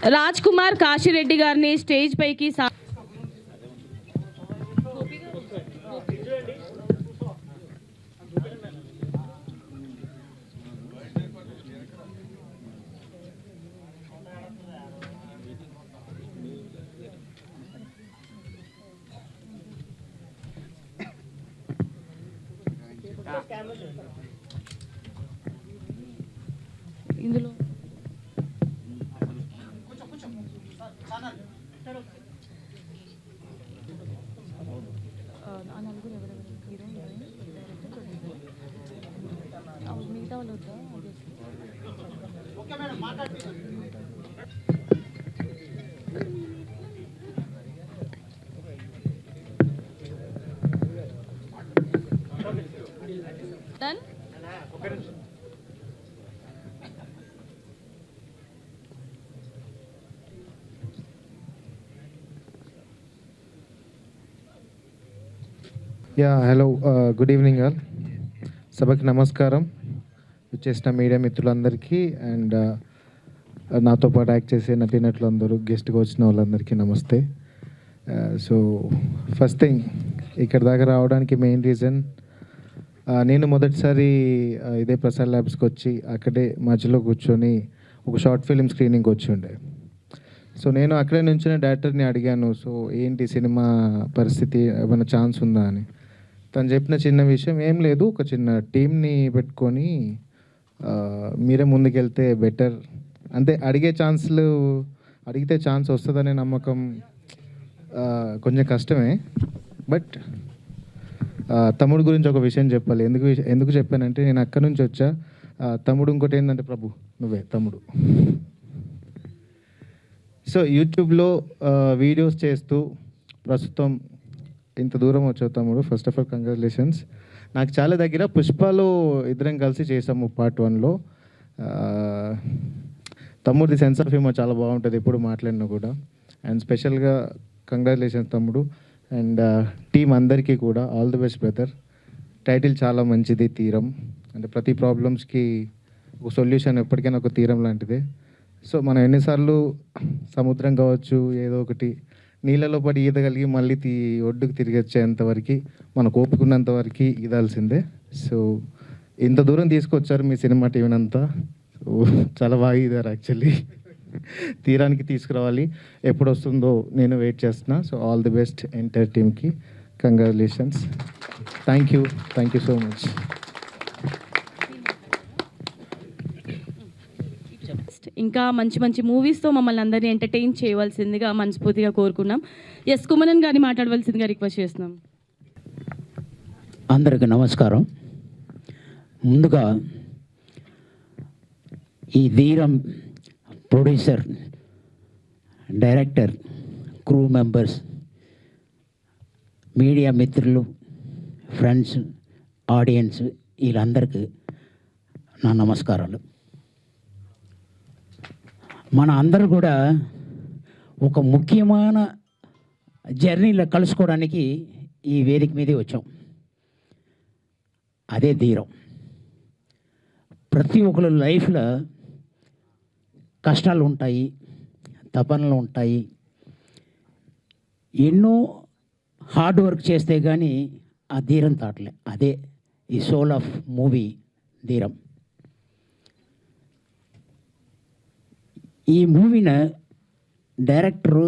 రాజ్ కుమార్ కాశిరెడ్డి గారిని స్టేజ్ పైకి ఇందులో నలుగురు ఎవరెవరు హీరో మిగతా వాళ్ళు వద్దా done. Hello good evening all. సభకి నమస్కారం. వచ్చేసిన మీడియా మిత్రులందరికీ అండ్ నాతో పాటు యాక్ట్ చేసే నటీనటులందరూ, గెస్ట్గా వచ్చిన వాళ్ళందరికీ నమస్తే. సో ఫస్ట్ థింగ్, ఇక్కడ దాకా రావడానికి మెయిన్ రీజన్, నేను మొదటిసారి ఇదే ప్రసాద్ ల్యాబ్స్కి వచ్చి అక్కడే మధ్యలో కూర్చొని ఒక షార్ట్ ఫిలిం స్క్రీనింగ్కి వచ్చి ఉండే. సో నేను అక్కడే నుంచిన డైరెక్టర్ని అడిగాను, సో ఏంటి సినిమా పరిస్థితి, ఏమైనా ఛాన్స్ ఉందా అని. తను చెప్పిన చిన్న విషయం, ఏం లేదు, ఒక చిన్న టీంని పెట్టుకొని మీరే ముందుకెళ్తే బెటర్. అంటే అడిగితే ఛాన్స్ వస్తుందనే నమ్మకం కొంచెం కష్టమే. బట్ తమ్ముడు గురించి ఒక విషయం చెప్పాలి. ఎందుకు చెప్పానంటే, నేను అక్కడి నుంచి వచ్చా. తమ్ముడు ఇంకోటి ఏంటంటే, ప్రభు నువ్వే తమ్ముడు. సో యూట్యూబ్లో వీడియోస్ చేస్తూ ప్రస్తుతం ఇంత దూరం వచ్చావు తమ్ముడు. First of all congratulations. నాకు చాలా దగ్గర పుష్పలో ఇద్దరం కలిసి చేసాము పార్ట్ 1లో. తమ్ముడిది సెన్స్ ఆఫ్ హ్యూమర్ చాలా బాగుంటుంది ఎప్పుడు మాట్లాడినా కూడా. అండ్ స్పెషల్గా కంగ్రాచులేషన్స్ తమ్ముడు. అండ్ టీం అందరికీ కూడా all the best brother. Title చాలా మంచిది, తీరం. అంటే ప్రతి ప్రాబ్లమ్స్కి ఒక సొల్యూషన్ ఎప్పటికైనా ఒక తీరం లాంటిదే. సో మనం ఎన్నిసార్లు సముద్రం కావచ్చు, ఏదో ఒకటి నీళ్ళలో పడి ఈదగలిగి మళ్ళీ ఒడ్డుకు తిరిగి వచ్చేంతవరకు మనకు ఓపుకున్నంతవరకు ఈదాల్సిందే. సో ఇంత దూరం తీసుకొచ్చారు మీ సినిమా టీం అంతా. సో చాలా బాగా ఈదారు యాక్చువల్లీ. తీరానికి తీసుకురావాలి, ఎప్పుడు వస్తుందో నేను వెయిట్ చేస్తున్నా. So all the best entire టీమ్కి, congratulations. Thank you so much. ఇంకా మంచి మంచి మూవీస్తో మమ్మల్ని అందరినీ ఎంటర్టైన్ చేయవలసిందిగా మనస్ఫూర్తిగా కోరుకున్నాం. ఎస్ కుమరన్ గారిని మాట్లాడవలసిందిగా రిక్వెస్ట్ చేస్తున్నాం. అందరికీ నమస్కారం. ముందుగా ఈ Dheeram producer, director, crew members, media మిత్రులు, ఫ్రెండ్స్, ఆడియన్స్, వీళ్ళందరికీ నా నమస్కారాలు. మన అందరూ కూడా ఒక ముఖ్యమైన జర్నీలో కలుసుకోవడానికి ఈ వేదిక మీదే వచ్చాం. అదే ధీరం. ప్రతి ఒక్కరు లైఫ్లో కష్టాలు ఉంటాయి, తపనలు ఉంటాయి. ఎన్నో హార్డ్ వర్క్ చేస్తే కానీ ఆ ధీరం తాటలే. అదే ఈ సోల్ ఆఫ్ మూవీ ధీరం. ఈ మూవీని డైరెక్టరు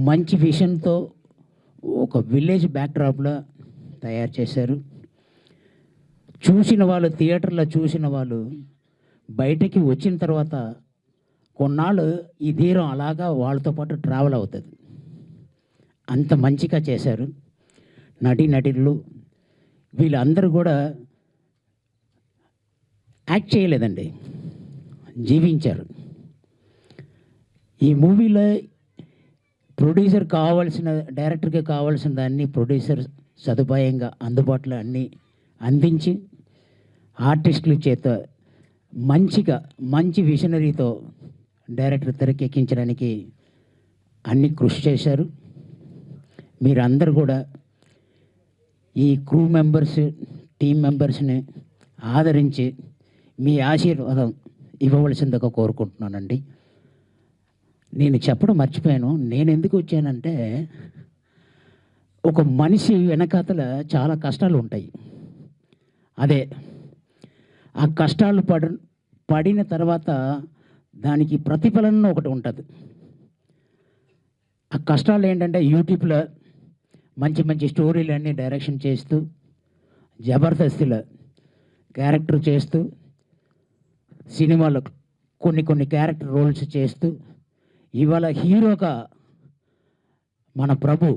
మంచి విషన్తో ఒక విలేజ్ బ్యాక్డ్రాప్లో తయారు చేశారు. చూసిన వాళ్ళు, థియేటర్లో చూసిన వాళ్ళు బయటకి వచ్చిన తర్వాత కొన్నాళ్ళు ఈ ధీరం అలాగా వాళ్ళతో పాటు ట్రావెల్ అవుతుంది. అంత మంచిగా చేశారు నటీనటులు. వీళ్ళందరూ కూడా యాక్ట్ చేయలేదండి, జీవించారు. ఈ మూవీలో ప్రొడ్యూసర్ కావాల్సిన, డైరెక్టర్కి కావాల్సిన దాన్ని ప్రొడ్యూసర్ సదుపాయంగా అందుబాటులో అన్నీ అందించి ఆర్టిస్టుల చేత మంచి విజనరీతో డైరెక్టర్ తెరకెక్కించడానికి అన్ని కృషి చేశారు. మీరందరూ కూడా ఈ క్రూ మెంబర్స్, టీం మెంబర్స్ని ఆదరించి మీ ఆశీర్వాదం ఇవ్వవలసిందిగా కోరుకుంటున్నానండి. నేను చెప్పడం మర్చిపోయాను. నేను ఎందుకు వచ్చానంటే, ఒక మనిషి వెనకాతల చాలా కష్టాలు ఉంటాయి. అదే ఆ కష్టాలు పడిన తర్వాత దానికి ప్రతిఫలన ఒకటి ఉంటుంది. ఆ కష్టాలు ఏంటంటే, యూట్యూబ్లో మంచి మంచి స్టోరీలన్నీ డైరెక్షన్ చేస్తూ, జబర్దస్తిలో క్యారెక్టర్ చేస్తూ, సినిమాలో కొన్ని క్యారెక్టర్ రోల్స్ చేస్తూ, ఇవాళ హీరోగా మన ప్రభు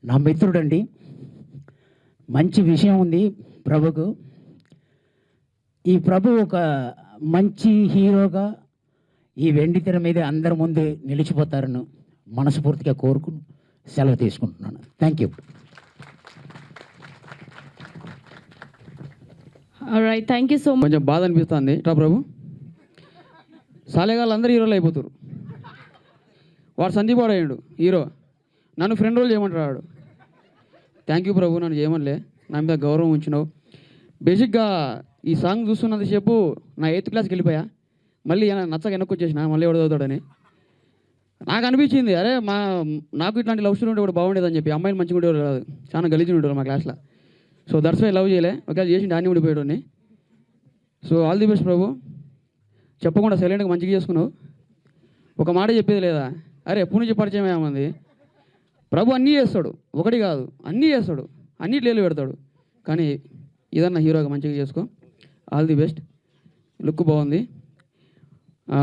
నా మిత్రుడండి. మంచి విషయం ఉంది ప్రభుకు. ఈ ప్రభు ఒక మంచి హీరోగా ఈ వెండి తెర మీద అందరి ముందు నిలిచిపోతారని మనస్ఫూర్తిగా కోరుకుని సెలవు తీసుకుంటున్నాను. Thank you. Right, thank you so much. కొంచెం బాధ అనిపిస్తుంది రా ప్రభు. సాలేగాళ్ళు అందరూ హీరోలు అయిపోతారు. వాడు సందీప్ వాడు అయ్యాడు హీరో, నన్ను ఫ్రెండ్ రోల్ చేయమంటారు వాడు. థ్యాంక్ యూ ప్రభు, నన్ను చేయమనిలే, నా మీద గౌరవం ఉంచినావు. బేసిక్గా ఈ సాంగ్ చూస్తున్నంతసేపు నా 8th క్లాస్కి వెళ్ళిపోయా. మళ్ళీ నచ్చక వెనక్కి వచ్చేసిన, మళ్ళీ ఎవడు చదువుతాడని నాకు అనిపించింది. అరే నాకు ఇట్లాంటి లవ్ స్టోరీ ఉంటే కూడా బాగుండేదని చెప్పి. అమ్మాయిలు మంచిగా ఉండేవారు కాదు, చాలా గలీజు ఉండేవారు మా క్లాస్లో. సో దట్స్ వై లవ్ చేయలే, ఒకవేళ చేసి డాన్ని ఉండిపోయాడు. సో ఆల్ ది బెస్ట్ ప్రభు. చెప్పకుండా సైలెంట్గా మంచిగా చేసుకున్నావు. ఒక మాట చెప్పేది లేదా? అరే ఎప్పుడు నుంచి పరిచయం ఏమంది. ప్రభు అన్నీ చేస్తాడు, ఒకటి కాదు అన్నీ చేస్తాడు, అన్నిట్లో పెడతాడు. కానీ ఇదన్నా హీరోగా మంచిగా చేసుకో. All the best. లుక్ బాగుంది.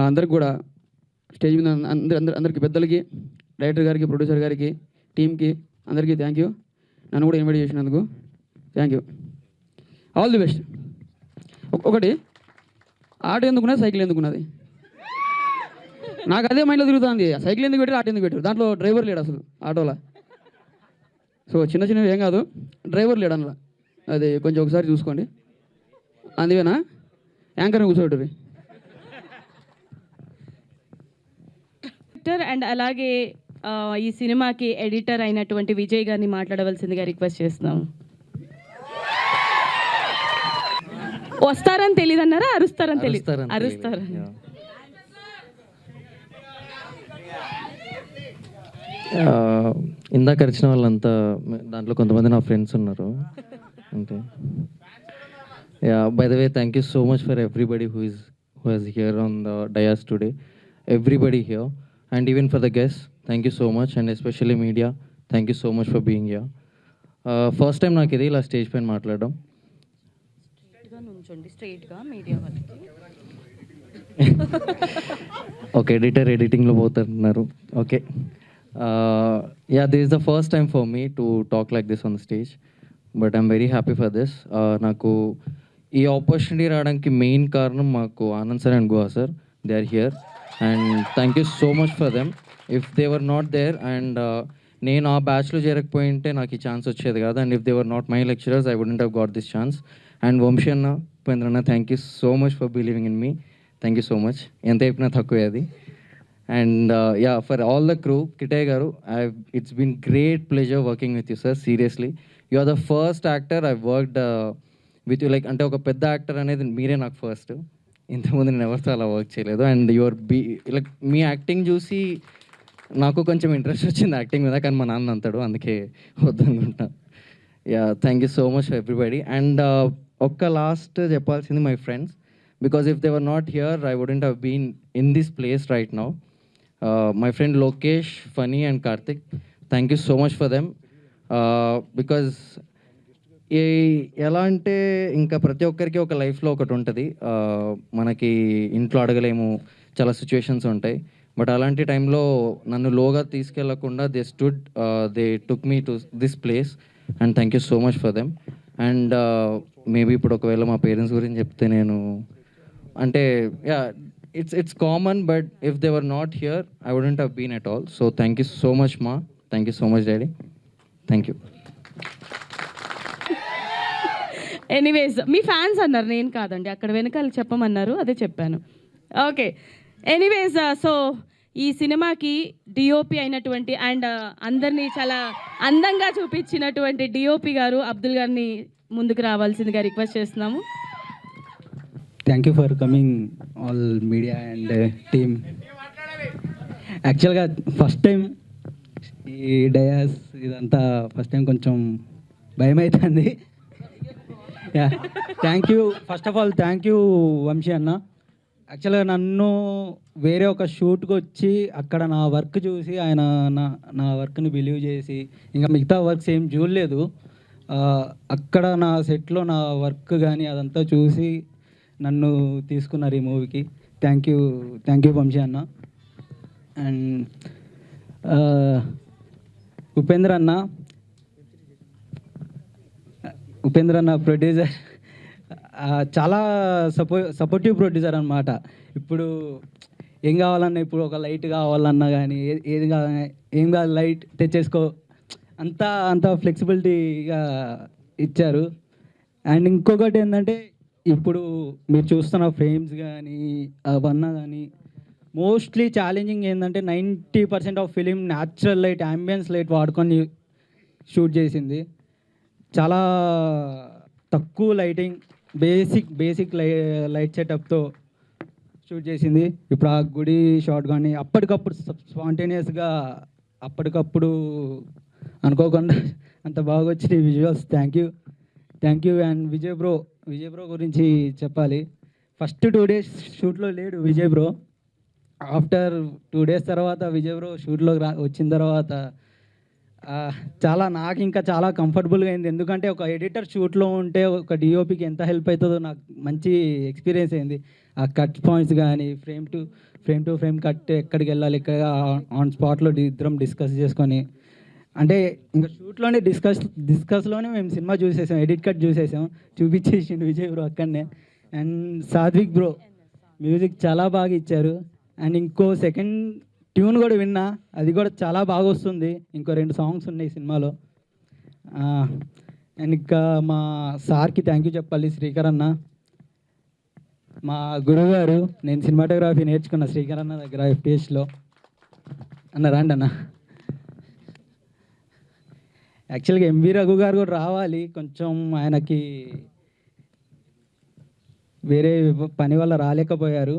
అందరికి కూడా స్టేజ్ మీద అందరికి, పెద్దలకి, డైరెక్టర్ గారికి, ప్రొడ్యూసర్ గారికి, టీమ్కి అందరికీ థ్యాంక్ యూ. నన్ను కూడా ఇన్వైట్ చేసినందుకు thank you. All the best. ఒకటి, ఆటో ఎందుకున్నది, సైకిల్ ఎందుకున్నది? నాకు అదే మైండ్లో తిరుగుతుంది. సైకిల్ ఎందుకు పెట్టారు, ఆటో ఎందుకు పెట్టారు? దాంట్లో డ్రైవర్ లేడు అసలు ఆటోలో. సో చిన్న చిన్నవి ఏం కాదు, డ్రైవర్ లేడు అందులో. అది కొంచెం ఒకసారి చూసుకోండి. అందువేనా యాంకర్ని కూర్చోబెట్టరు. అండ్ అలాగే ఈ సినిమాకి ఎడిటర్ అయినటువంటి విజయ్ గారిని మాట్లాడవలసిందిగా రిక్వెస్ట్ చేస్తున్నాము. వస్తారని తెలియదు అన్నారా, అరుస్తారని తెలియదు? అరుస్తారని. ఇందాక అరిచిన వాళ్ళంతా దాంట్లో కొంతమంది నా ఫ్రెండ్స్ ఉన్నారు అంటే. By the way, thank you so much for everybody who is here on the dais today. Everybody here and even for the guest, thank you so much. And especially media, thank you so much for being here. First time నాకు ఇది ఇలా stage పైన మాట్లాడడం. Okay, ఎడిటింగ్లో పోతున్నారు. Okay, this is the first time for me to talk like this on the stage, but I'm very happy for this. నాకు ఈ opportunity రావడానికి మెయిన్ కారణం మాకు Anand sir and Guha sir. They are here and thank you so much for them. If they were not there and నేను ఆ బ్యాచ్లో చేరకపోయింటే నాకు ఈ ఛాన్స్ వచ్చేది కాదు. And if they were not my lecturers, I wouldn't have got this chance. And Vamshi అన్న, ఉపేంద్ర అన్న, thank you so much for believing in me. Thank you so much. ఎంత చెప్పినా తక్కువే అది. And for all the crew, కిటయ్ గారు, it's been great pleasure working with you sir. Seriously, you are the first actor I worked with you. Like అంటే ఒక పెద్ద actor అనేది మీరే నాకు ఫస్ట్. ఇంతకుముందు నేను ఎవరితో అలా వర్క్ చేయలేదు. And your like me acting చూసి నాకు కొంచెం ఇంట్రెస్ట్ వచ్చింది యాక్టింగ్ మీద, కానీ మా నాన్న అంటాడు, అందుకే వద్దనుకుంటా. Thank you so much everybody. And ఒక్క లాస్ట్ చెప్పాల్సింది my friends, because if they were not here I wouldn't have been in this place right now. My friend Lokesh, Phani and Karthik, thank you so much for them. Because ఎలా అంటే ఇంకా ప్రతి ఒక్కరికి ఒక లైఫ్లో ఒకటి ఉంటుంది. మనకి ఇంట్లో అడగలేము, చాలా సిచ్యువేషన్స్ ఉంటాయి. బట్ అలాంటి టైంలో నన్ను లోగా తీసుకెళ్లకుండా they took me to this place and thank you so much for them. And maybe ఇప్పుడు ఒకవేళ మా పేరెంట్స్ గురించి చెప్తే నేను అంటే it's common, but if they were not here I wouldn't have been at all. So thank you so much మా, thank you so much daddy, thank you. Anyways, మీ fans అన్నారు, నేను కాదండి, అక్కడ వెనకాల చెప్పమన్నారు, అదే చెప్పాను. ఓకే, ఎనీవేస్, సో ఈ సినిమాకి డిఓపి అయినటువంటి అండ్ అందరినీ చాలా అందంగా చూపించినటువంటి డిఓపి గారు అబ్దుల్ గారిని ముందుకు రావాల్సిందిగా రిక్వెస్ట్ చేస్తున్నాము. Thank you for coming, all media and team. యాక్చువల్గా ఫస్ట్ టైం ఈ డయాస్ ఇదంతా ఫస్ట్ టైం కొంచెం భయం అవుతుంది. Yeah, thank you, first of all thank you Vamsi అన్న. యాక్చువల్గా నన్ను వేరే ఒక షూట్కి వచ్చి అక్కడ నా వర్క్ చూసి ఆయన నా వర్క్ని బిలీవ్ చేసి, ఇంకా మిగతా వర్క్స్ ఏం చూడలేదు, అక్కడ నా సెట్లో నా వర్క్ కానీ అదంతా చూసి నన్ను తీసుకున్నారు ఈ మూవీకి. థ్యాంక్ యూ వంశీ అన్న. అండ్ ఉపేంద్ర అన్న ప్రొడ్యూసర్, చాలా సపోర్టివ్ ప్రొడ్యూసర్ అనమాట. ఇప్పుడు ఏం కావాలన్నా, ఇప్పుడు ఒక లైట్ కావాలన్నా కానీ ఏది కావాలన్నా, ఏం కాదు లైట్ తెచ్చేసుకో, అంతా ఫ్లెక్సిబిలిటీగా ఇచ్చారు. అండ్ ఇంకొకటి ఏంటంటే, ఇప్పుడు మీరు చూస్తున్న ఫ్రేమ్స్ కానీ అవన్నా కానీ మోస్ట్లీ ఛాలెంజింగ్ ఏంటంటే 90% of film natural light, ambience light వాడుకొని షూట్ చేసింది. చాలా తక్కువ లైటింగ్, బేసిక్ లైట్ సెటప్తో షూట్ చేసింది. ఇప్పుడు ఆ గుడి షాట్ కానీ అప్పటికప్పుడు స్పాంటేనియస్గా అప్పటికప్పుడు అనుకోకుండా అంత బాగా వచ్చినాయి visuals. Thank you. And Vijay bro గురించి చెప్పాలి. ఫస్ట్ 2 days షూట్లో లేడు విజయ్ బ్రో. ఆఫ్టర్ 2 days తర్వాత విజయ్ బ్రో షూట్లోకి వచ్చిన తర్వాత నాకు ఇంకా చాలా కంఫర్టబుల్గా అయింది. ఎందుకంటే ఒక ఎడిటర్ షూట్లో ఉంటే ఒక డిఓపికి ఎంత హెల్ప్ అవుతుందో నాకు మంచి ఎక్స్పీరియన్స్ అయింది. ఆ కట్ పాయింట్స్ కానీ ఫ్రేమ్ టు ఫ్రేమ్ కట్ ఎక్కడికి వెళ్ళాలి, ఇక్కడ ఆన్ స్పాట్లో ఇద్దరం డిస్కస్ చేసుకొని, అంటే ఇంకా షూట్లోనే డిస్కస్లోనే మేము సినిమా చూసేసాం, ఎడిట్ కట్ చూసేసాం, చూపించేసిండు విజయ్ బ్రో అక్కడనే. అండ్ సాత్విక్ బ్రో మ్యూజిక్ చాలా బాగా ఇచ్చారు. అండ్ ఇంకో సెకండ్ ట్యూన్ కూడా విన్నా, అది కూడా చాలా బాగా వస్తుంది. ఇంకో 2 సాంగ్స్ ఉన్నాయి సినిమాలో. అండ్ ఇంకా మా సార్కి థ్యాంక్ యూ చెప్పాలి, శ్రీకర్ అన్న, మా గురువు గారు. నేను సినిమాటోగ్రఫీ నేర్చుకున్న శ్రీకర్ అన్న దగ్గర FTHలో. అన్న రాండి అన్న. యాక్చువల్గా MV రఘు గారు కూడా రావాలి, కొంచెం ఆయనకి వేరే పని వల్ల రాలేకపోయారు.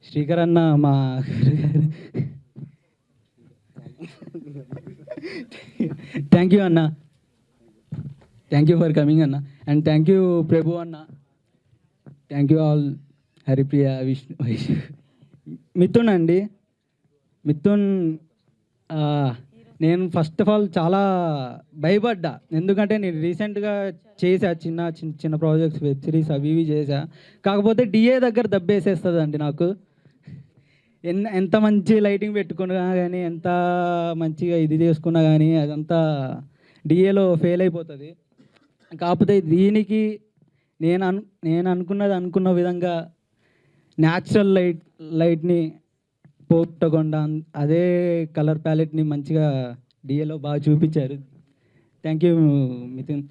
శ్రీకర్ అన్న మా థ్యాంక్ యూ అన్న, థ్యాంక్ యూ ఫర్ కమింగ్ అన్న. అండ్ థ్యాంక్ యూ ప్రభు అన్న, thank you all. Haripriya, Vishnu, Mithun అండి. మిథున్, నేను ఫస్ట్ ఆఫ్ ఆల్ చాలా భయపడ్డా, ఎందుకంటే నేను రీసెంట్గా చేసా చిన్న ప్రాజెక్ట్స్, వెబ్ సిరీస్ అవి ఇవి చేసా. కాకపోతే DA దగ్గర దెబ్బేసేస్తుంది అండి నాకు. ఎంత మంచి లైటింగ్ పెట్టుకున్నా కానీ, ఎంత మంచిగా ఇది చేసుకున్నా కానీ అదంతా DAలో ఫెయిల్ అయిపోతుంది. కాకపోతే దీనికి నేను అనుకున్న విధంగా న్యాచురల్ లైట్ని పోగొట్టకుండా అదే కలర్ ప్యాలెట్ని మంచిగా DAలో బాగా చూపించారు. Thank you Mithun.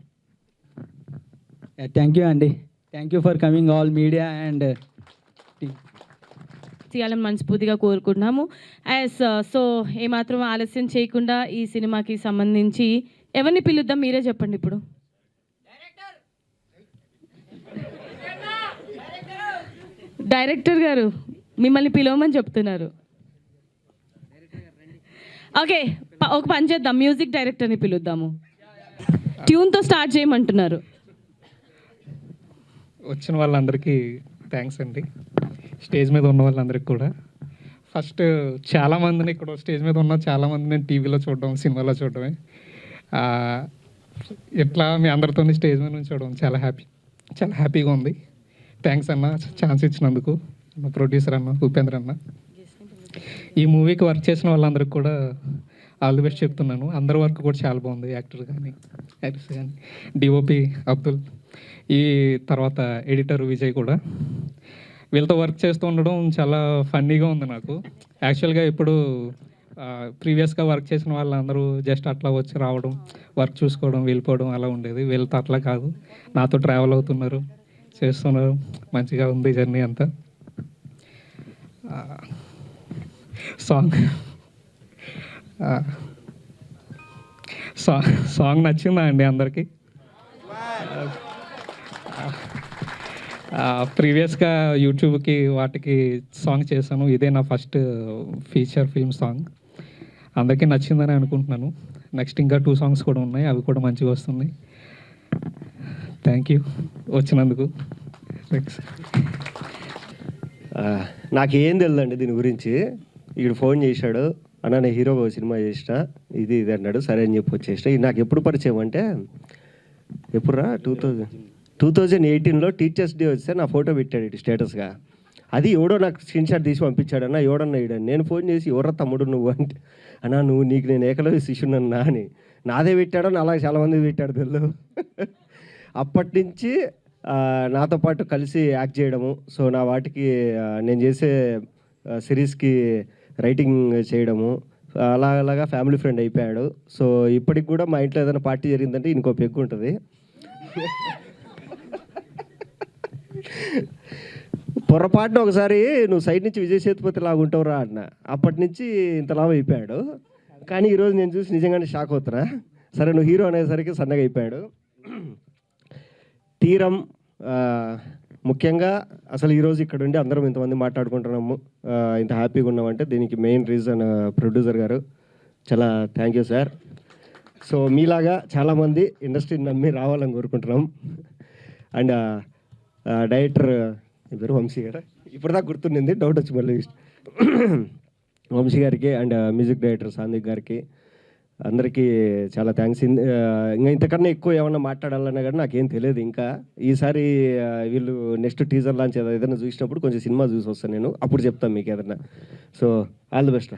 Thank you అండి. Thank you for coming all media and చేయాలని మనస్ఫూర్తిగా కోరుకుంటున్నాము. సో ఏమాత్రం ఆలస్యం చేయకుండా ఈ సినిమాకి సంబంధించి ఎవరిని పిలుద్దాం, మీరే చెప్పండి. ఇప్పుడు డైరెక్టర్ గారు మిమ్మల్ని పిలవమని చెప్తున్నారు. ఓకే, ఒక పని చేద్దాం, మ్యూజిక్ డైరెక్టర్ని పిలుద్దాము. ట్యూన్తో స్టార్ట్ చేయమంటున్నారు. వచ్చిన వాళ్ళందరికీ థ్యాంక్స్ అండి, స్టేజ్ మీద ఉన్న వాళ్ళందరికీ కూడా. ఫస్ట్ చాలామందిని ఇక్కడ స్టేజ్ మీద ఉన్న చాలామంది నేను టీవీలో చూడడం, సినిమాలో చూడడమే. ఇట్లా మీ అందరితో స్టేజ్ మీద నుంచి చూడడం చాలా హ్యాపీగా ఉంది. థ్యాంక్స్ అన్న, ఛాన్స్ ఇచ్చినందుకు. ప్రొడ్యూసర్ అన్న, ఉపేంద్ర అన్న. ఈ మూవీకి వర్క్ చేసిన వాళ్ళందరికీ కూడా ఆల్ ది బెస్ట్ చెప్తున్నాను. అందరి వర్క్ కూడా చాలా బాగుంది, యాక్టర్ కానీ యాక్టర్స్ కానీ, DOP అబ్దుల్, ఈ తర్వాత ఎడిటర్ విజయ్ కూడా. వీళ్ళతో వర్క్ చేస్తూ ఉండడం చాలా ఫన్నీగా ఉంది నాకు. యాక్చువల్గా ఇప్పుడు ప్రీవియస్గా వర్క్ చేసిన వాళ్ళందరూ జస్ట్ అట్లా వచ్చి రావడం, వర్క్ చూసుకోవడం, వెళ్ళిపోవడం అలా ఉండేది. వీళ్ళతో అట్లా కాదు, నాతో ట్రావెల్ అవుతున్నారు, చేస్తున్నారు. మంచిగా ఉంది జర్నీ అంతా. సాంగ్ నచ్చిందా అండి అందరికీ? ప్రీవియస్గా యూట్యూబ్కి వాటికి సాంగ్ చేశాను. ఇదే నా ఫస్ట్ ఫీచర్ ఫిల్మ్ సాంగ్. అందరికీ నచ్చిందని అనుకుంటున్నాను. నెక్స్ట్ ఇంకా 2 సాంగ్స్ కూడా ఉన్నాయి, అవి కూడా మంచిగా వస్తుంది. థ్యాంక్ యూ వచ్చినందుకు. థ్యాంక్స్. నాకేం తెలియదండి దీని గురించి. వీడు ఫోన్ చేశాడు, అన్న నేను హీరోగా సినిమా చేసిన ఇది అన్నాడు. సరే అని చెప్పి వచ్చేసిన. ఇది నాకు ఎప్పుడు పరిచయం అంటే ఎప్పుడురా 2018లో టీచర్స్ డే వస్తే నా ఫోటో పెట్టాడు ఇటు స్టేటస్గా. అది ఎవడో నాకు స్క్రీన్ షాట్ తీసి పంపించాడు. అన్న ఎవడన్నా ఇడని. నేను ఫోన్ చేసి ఎవరో తమ్ముడు నువ్వు అంటే, అన్నా నీకు నేను ఏకలవ్య శిష్యునన్నా అని. నాదే పెట్టాడో అలాగే చాలామంది పెట్టాడు తెలియదు. అప్పటి నుంచి నాతో పాటు కలిసి యాక్ట్ చేయడము. సో నా వాటికి నేను చేసే సిరీస్కి రైటింగ్ చేయడము, అలాగా ఫ్యామిలీ ఫ్రెండ్ అయిపోయాడు. సో ఇప్పటికి కూడా మా ఇంట్లో ఏదైనా పార్టీ జరిగిందంటే ఇంకో పెగ్గు ఉంటుంది. పొరపాటున ఒకసారి నువ్వు సైడ్ నుంచి విజయ్ సేతుపతి లాగా ఉంటావురా అన్న. అప్పటి నుంచి ఇంతలా అయిపోయాడు. కానీ ఈరోజు నేను చూసి నిజంగానే షాక్ అవుతున్నా. సరే నువ్వు హీరో అనేసరికి సన్నగా అయిపోయాడు. తీరం ముఖ్యంగా అసలు ఈరోజు ఇక్కడ ఉండి అందరం ఇంతమంది మాట్లాడుకుంటున్నాము, ఇంత హ్యాపీగా ఉన్నామంటే దీనికి మెయిన్ రీజన్ ప్రొడ్యూసర్ గారు. చాలా థ్యాంక్ యూ సార్. సో మీలాగా చాలామంది ఇండస్ట్రీని నమ్మి రావాలని కోరుకుంటున్నాం. అండ్ డైరెక్టర్ పేరు వంశీ గారు, ఇప్పటిదాకా గుర్తుండింది, డౌట్ వచ్చి మళ్ళీ వంశీ గారికి అండ్ మ్యూజిక్ డైరెక్టర్ సాందిక్ గారికి అందరికీ చాలా థ్యాంక్స్. ఇంకా ఇంతకన్నా ఎక్కువ ఏమన్నా మాట్లాడాలన్నా కానీ నాకేం తెలియదు. ఇంకా ఈసారి వీళ్ళు నెక్స్ట్ టీజర్ లాంచ్ ఏదైనా చూసినప్పుడు కొంచెం సినిమా చూసి వస్తాను నేను, అప్పుడు చెప్తాను మీకు ఏదన్నా. So all the best.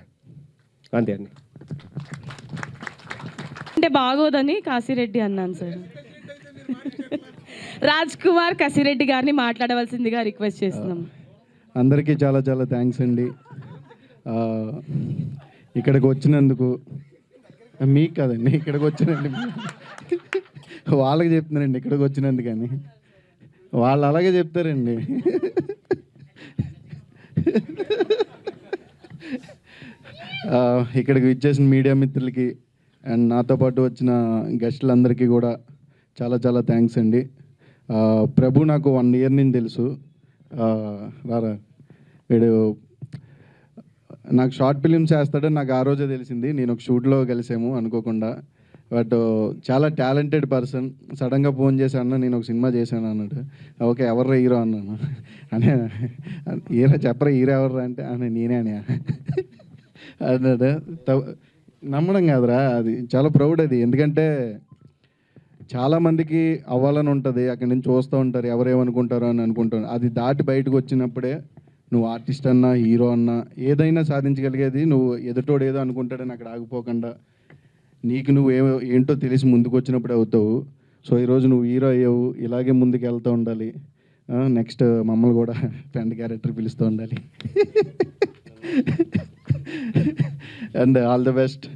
అంతే అండి. అంటే బాగోదని కాశీరెడ్డి అన్నాను సార్. రాజ్ కుమార్ కసిరెడ్డి గారిని మాట్లాడవలసిందిగా రిక్వెస్ట్ చేస్తున్నాం. అందరికీ చాలా చాలా థ్యాంక్స్ అండి. ఇక్కడికి వచ్చినందుకు. మీకు కదండి, ఇక్కడికి వచ్చినండి, వాళ్ళకి చెప్తున్నానండి ఇక్కడికి వచ్చినందుకని. వాళ్ళు అలాగే చెప్తారండి. ఇక్కడికి ఇచ్చేసిన మీడియా మిత్రులకి అండ్ నాతో పాటు వచ్చిన గెస్టులందరికీ కూడా చాలా చాలా థ్యాంక్స్ అండి. ప్రభు నాకు 1 ఇయర్ నుంచి తెలుసు. రారా వీడు నాకు షార్ట్ ఫిలిమ్స్ చేస్తాడని నాకు ఆ రోజే తెలిసింది. నేను ఒక షూట్లో కలిసాము అనుకోకుండా. బట్ చాలా టాలెంటెడ్ పర్సన్. సడన్గా ఫోన్ చేసి అన్న నేను ఒక సినిమా చేశాను అన్నాడు. ఓకే ఎవర్రా హీరో అన్నాను. అనే హీరో చెప్పరా హీరో ఎవర్రా అంటే అనే నేనే అని అన్నాడు. నమ్మడం కాదురా, అది చాలా ప్రౌడ్ అది. ఎందుకంటే చాలామందికి అవ్వాలని ఉంటుంది, అక్కడి నుంచి చూస్తూ ఉంటారు ఎవరేమనుకుంటారో అని అనుకుంటారు. అది దాటి బయటకు వచ్చినప్పుడే నువ్వు ఆర్టిస్ట్ అన్నా హీరో అన్నా ఏదైనా సాధించగలిగేది. నువ్వు ఎదుటోడు ఏదో అనుకుంటాడని అక్కడ ఆగిపోకుండా నీకు నువ్వు ఏంటో తెలిసి ముందుకు వచ్చినప్పుడే అవుతావు. సో ఈరోజు నువ్వు హీరో అయ్యావు, ఇలాగే ముందుకు వెళ్తూ ఉండాలి. నెక్స్ట్ మమ్మల్ని కూడా ఫ్రెండ్ క్యారెక్టర్ పిలుస్తూ ఉండాలి. And all the best.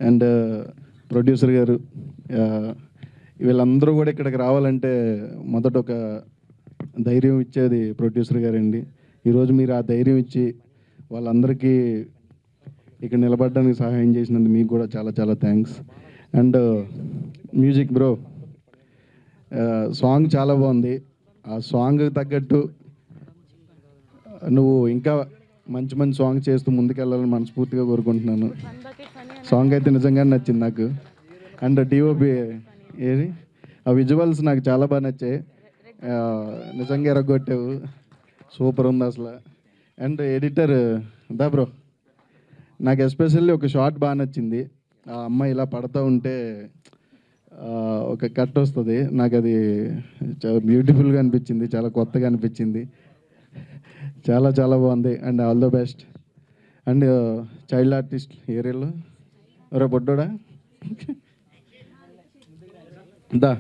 And producer గారు, వీళ్ళందరూ కూడా ఇక్కడికి రావాలంటే మొదట ఒక ధైర్యం ఇచ్చేది ప్రొడ్యూసర్ గారండి. ఈరోజు మీరు ఆ ధైర్యం ఇచ్చి వాళ్ళందరికీ ఇక్కడ నిలబడడానికి సహాయం చేసినందుకు మీకు కూడా చాలా చాలా thanks. And music bro, song చాలా బాగుంది. ఆ సాంగ్ తగ్గట్టు నువ్వు ఇంకా మంచి మంచి సాంగ్ చేస్తూ ముందుకెళ్ళాలని మనస్ఫూర్తిగా కోరుకుంటున్నాను. సాంగ్ అయితే నిజంగానే నచ్చింది నాకు. అండ్ డిఓపి ఏది ఆ విజువల్స్ నాకు చాలా బాగా నచ్చాయి. నిజంగా ఎరగొట్టావు, సూపర్ ఉంది అసలు. అండ్ ఎడిటర్ దా బ్రో, నాకు ఎస్పెషల్లీ ఒక షాట్ బాగా నచ్చింది. ఆ అమ్మాయి ఇలా పడుతూ ఉంటే ఒక కట్ వస్తుంది, నాకు అది చాలా బ్యూటిఫుల్గా అనిపించింది, చాలా కొత్తగా అనిపించింది, చాలా చాలా బాగుంది. And all the best. And child artist ఏరియాలో ఎవరో పొడ్డోడా దా,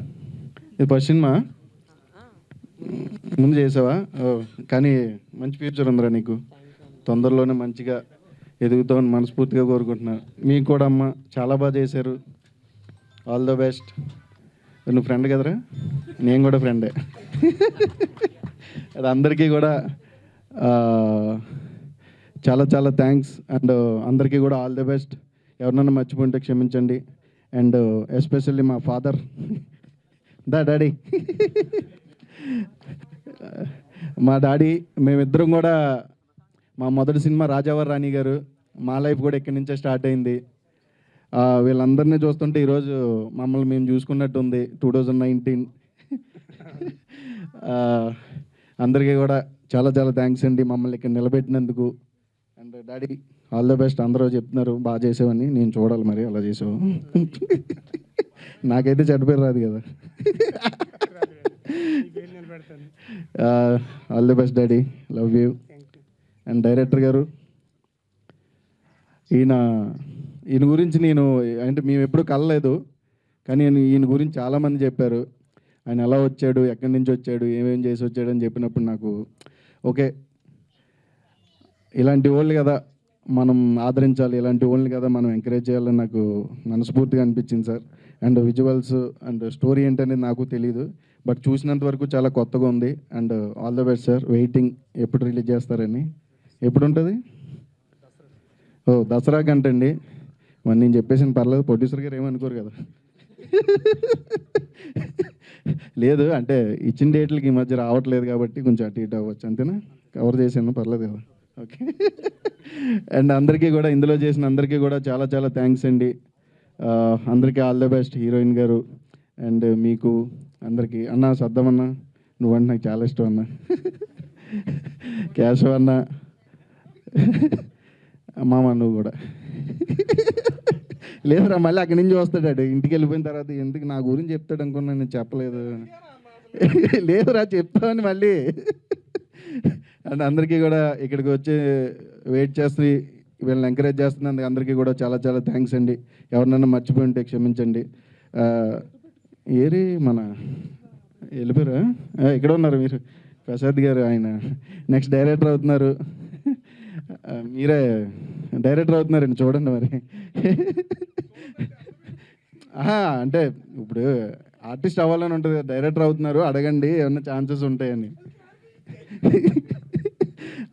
ఇది ఫస్ట్ సినిమా ముందు చేసావా? కానీ మంచి ఫ్యూచర్ ఉందిరా నీకు, తొందరలోనే మంచిగా ఎదుగుతామని మనస్ఫూర్తిగా కోరుకుంటున్నాను. మీకు కూడా అమ్మ చాలా బాగా చేశారు, ఆల్ ద బెస్ట్. నువ్వు ఫ్రెండ్ కదరా, నేను కూడా ఫ్రెండే. అది అందరికీ కూడా చాలా చాలా థ్యాంక్స్. అండ్ అందరికీ కూడా ఆల్ ద బెస్ట్. ఎవరినన్నా మర్చిపోయింటే క్షమించండి. అండ్ ఎస్పెషల్లీ మా ఫాదర్, దా డాడీ, మా డాడీ మేమిద్దరం కూడా మా మొదటి సినిమా రాజావారి రాణి గారు, మా లైఫ్ కూడా ఇక్కడి నుంచే స్టార్ట్ అయింది. వీళ్ళందరినీ చూస్తుంటే ఈరోజు మమ్మల్ని మేము చూసుకున్నట్టు ఉంది 2019. అందరికీ కూడా చాలా చాలా థ్యాంక్స్ అండి మమ్మల్ని ఇక్కడ నిలబెట్టినందుకు. And daddy all the best. అందరూ చెప్తున్నారు బాగా చేసావని, నేను చూడాలి మరి అలా చేసావు. నాకైతే చెడ్డ పేరు రాదు కదా. All the best daddy, love you. And director గారు, ఈయన గురించి నేను అంటే మేము ఎప్పుడు కలలేదు, కానీ ఈయన గురించి చాలామంది చెప్పారు. ఆయన ఎలా వచ్చాడు, ఎక్కడి నుంచి వచ్చాడు, ఏమేం చేసి వచ్చాడు అని చెప్పినప్పుడు నాకు ఓకే, ఇలాంటి వాళ్ళు కదా మనం ఆదరించాలి, ఇలాంటి వాళ్ళని కదా మనం ఎంకరేజ్ చేయాలని నాకు మనస్ఫూర్తిగా అనిపించింది sir. And visuals and story ఏంటనేది నాకు తెలియదు, బట్ చూసినంత వరకు చాలా కొత్తగా ఉంది. And all the best sir. Waiting ఎప్పుడు రిలీజ్ చేస్తారని. ఎప్పుడు ఉంటుంది? దసరా గంటండి. మరి నేను చెప్పేసిన పర్లేదు, ప్రొడ్యూసర్ గారు ఏమనుకోరు కదా. లేదు అంటే ఇచ్చిన డేట్లకి ఈ మధ్య రావట్లేదు కాబట్టి కొంచెం అటు ఇటు అవ్వచ్చు, అంతేనా? కవర్ చేసాను, పర్లేదు కదా. ఓకే. అండ్ అందరికీ కూడా, ఇందులో చేసిన అందరికీ కూడా చాలా చాలా థ్యాంక్స్ అండి. అందరికీ ఆల్ ద బెస్ట్. హీరోయిన్ గారు అండ్ మీకు అందరికీ. అన్న సద్దం అన్న, నువ్వంటే నాకు చాలా ఇష్టం అన్న. కేశవ్ అన్న, మామ నువ్వు కూడా. లేదురా మళ్ళీ అక్కడి నుంచి వస్తాడు, ఇంటికి వెళ్ళిపోయిన తర్వాత ఎందుకు నా గురించి చెప్తాడు అనుకున్నా, నేను చెప్పలేదు. లేదురా చెప్తామని మళ్ళీ. అండ్ అందరికీ కూడా ఇక్కడికి వచ్చి వెయిట్ చేసి వీళ్ళని ఎంకరేజ్ చేస్తున్నందుకు అందరికీ కూడా చాలా చాలా థ్యాంక్స్ అండి. ఎవరినైనా మర్చిపోయి ఉంటే క్షమించండి. ఏరి మన వెళ్ళిపోయారా? ఇక్కడ ఉన్నారు మీరు, ప్రసాద్ గారు. ఆయన నెక్స్ట్ డైరెక్టర్ అవుతున్నారు. మీరే డైరెక్టర్ అవుతున్నారండి, చూడండి మరి. అంటే ఇప్పుడు ఆర్టిస్ట్ అవ్వాలని ఉంటుంది, డైరెక్టర్ అవుతున్నారు, అడగండి ఏమన్నా ఛాన్సెస్ ఉంటాయని.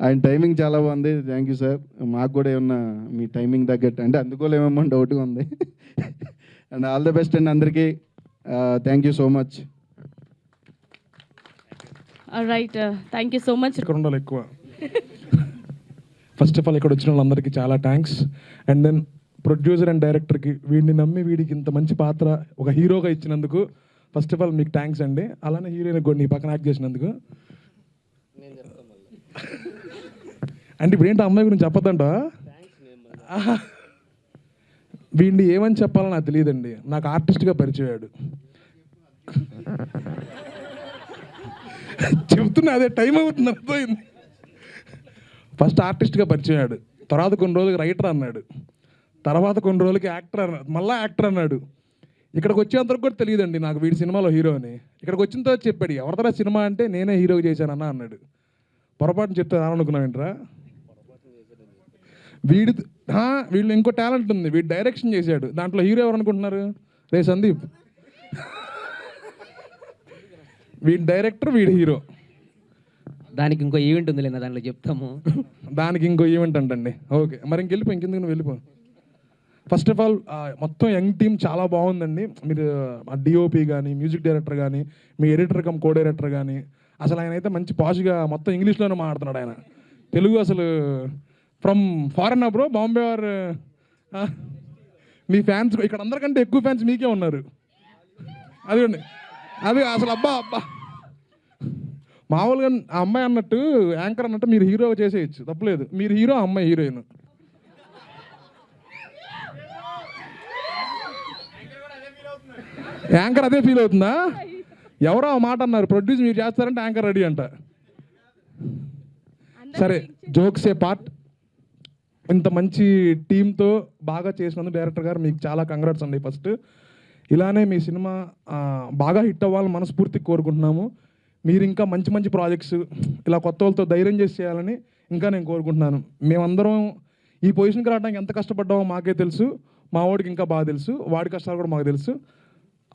ఆయన టైమింగ్ చాలా బాగుంది. Thank you sir. మాకు కూడా ఏమన్నా మీ టైమింగ్ తగ్గట్టు అంటే అందుకోలేమో డౌట్గా ఉంది. అండ్ ఆల్ ద బెస్ట్ అండి అందరికీ. Thank you so much. Right, thank you so much. ఇక్కడ ఉండాలి ఎక్కువ. ఫస్ట్ ఆఫ్ ఆల్ ఇక్కడ వచ్చిన వాళ్ళందరికీ చాలా thanks. And then producer and డైరెక్టర్కి, వీడిని నమ్మి వీడికి ఇంత మంచి పాత్ర ఒక హీరోగా ఇచ్చినందుకు ఫస్ట్ ఆఫ్ ఆల్ మీకు థ్యాంక్స్ అండి. అలానే హీరోయిన్ కూడా నీ పక్కన యాక్ట్ చేసినందుకు. అంటే ఇప్పుడు ఏంటి అమ్మాయి గురించి చెప్పొద్దంట. వీడిని ఏమని చెప్పాలో నాకు తెలియదండి. నాకు ఆర్టిస్ట్గా పరిచయాడు. చెప్తున్నా అదే టైం అవుతుంది, అర్థమైంది. ఫస్ట్ ఆర్టిస్ట్గా పరిచయాడు, తర్వాత కొన్ని రోజులకి రైటర్ అన్నాడు, తర్వాత కొన్ని రోజులకి యాక్టర్ అన్నాడు, మళ్ళీ యాక్టర్ అన్నాడు. ఇక్కడికి వచ్చేంతవరకు కూడా తెలియదండి నాకు వీడి సినిమాలో హీరో అని. ఇక్కడికి వచ్చిన తర్వాత చెప్పాడు, ఎవరిదరా సినిమా అంటే నేనే హీరోగా చేశానన్నా అన్నాడు. పొరపాటున చెప్తే అనుకున్నావేంట్రా? వీళ్ళు ఇంకో టాలెంట్ ఉంది, వీడు డైరెక్షన్ చేశాడు, దాంట్లో హీరో ఎవరు అనుకుంటున్నారు? రే సందీప్. వీడి డైరెక్టర్, వీడి హీరో. దానికి ఇంకో ఈవెంట్ ఉంది లేదా, దాంట్లో చెప్తాము. దానికి ఇంకో ఈవెంట్ అంటండి. ఓకే, మరి ఇంకెళ్ళిపో, నువ్వు వెళ్ళిపో. ఫస్ట్ ఆఫ్ ఆల్ మొత్తం యంగ్ టీమ్ చాలా బాగుందండి. మీరు డిఓపి కానీ, మ్యూజిక్ డైరెక్టర్ కానీ, మీ ఎడిటర్ కమ్ కో డైరెక్టర్ కానీ, అసలు ఆయన అయితే మంచి పాష్గా మొత్తం ఇంగ్లీష్లోనే మాట్లాడుతున్నాడు. ఆయన తెలుగు అసలు ఫ్రమ్ ఫారెన్ బ్రో, బాంబే ఆర్. మీ ఫ్యాన్స్ ఇక్కడ అందరికంటే ఎక్కువ ఫ్యాన్స్ మీకే ఉన్నారు. అదిగోండి, అది అసలు అబ్బా మామూలుగా ఆ అమ్మాయి అన్నట్టు, యాంకర్ అన్నట్టు మీరు హీరో చేసేయచ్చు, తప్పలేదు. మీరు హీరో, అమ్మాయి హీరోయిన్. యాంకర్ అదే ఫీల్ అవుతుందా? ఎవరో ఆ మాట అన్నారు, ప్రొడ్యూస్ మీరు చేస్తారంటే యాంకర్ రెడీ అంట. సరే, జోక్స్ ఏ పార్ట్. ఇంత మంచి టీంతో బాగా చేసినందుకు డైరెక్టర్ గారు మీకు చాలా కంగ్రాట్స్ అండి. ఫస్ట్ ఇలానే మీ సినిమా బాగా హిట్ అవ్వాలని మనస్ఫూర్తిగా కోరుకుంటున్నాము. మీరు ఇంకా మంచి మంచి ప్రాజెక్ట్స్ ఇలా కొత్త వాళ్ళతో ధైర్యం చేసి చేయాలని ఇంకా నేను కోరుకుంటున్నాను. మేమందరం ఈ పొజిషన్కి రావడానికి ఎంత కష్టపడ్డామో మాకే తెలుసు, మా వాడికి ఇంకా బాగా తెలుసు, వాడి కష్టాలు కూడా మాకు తెలుసు.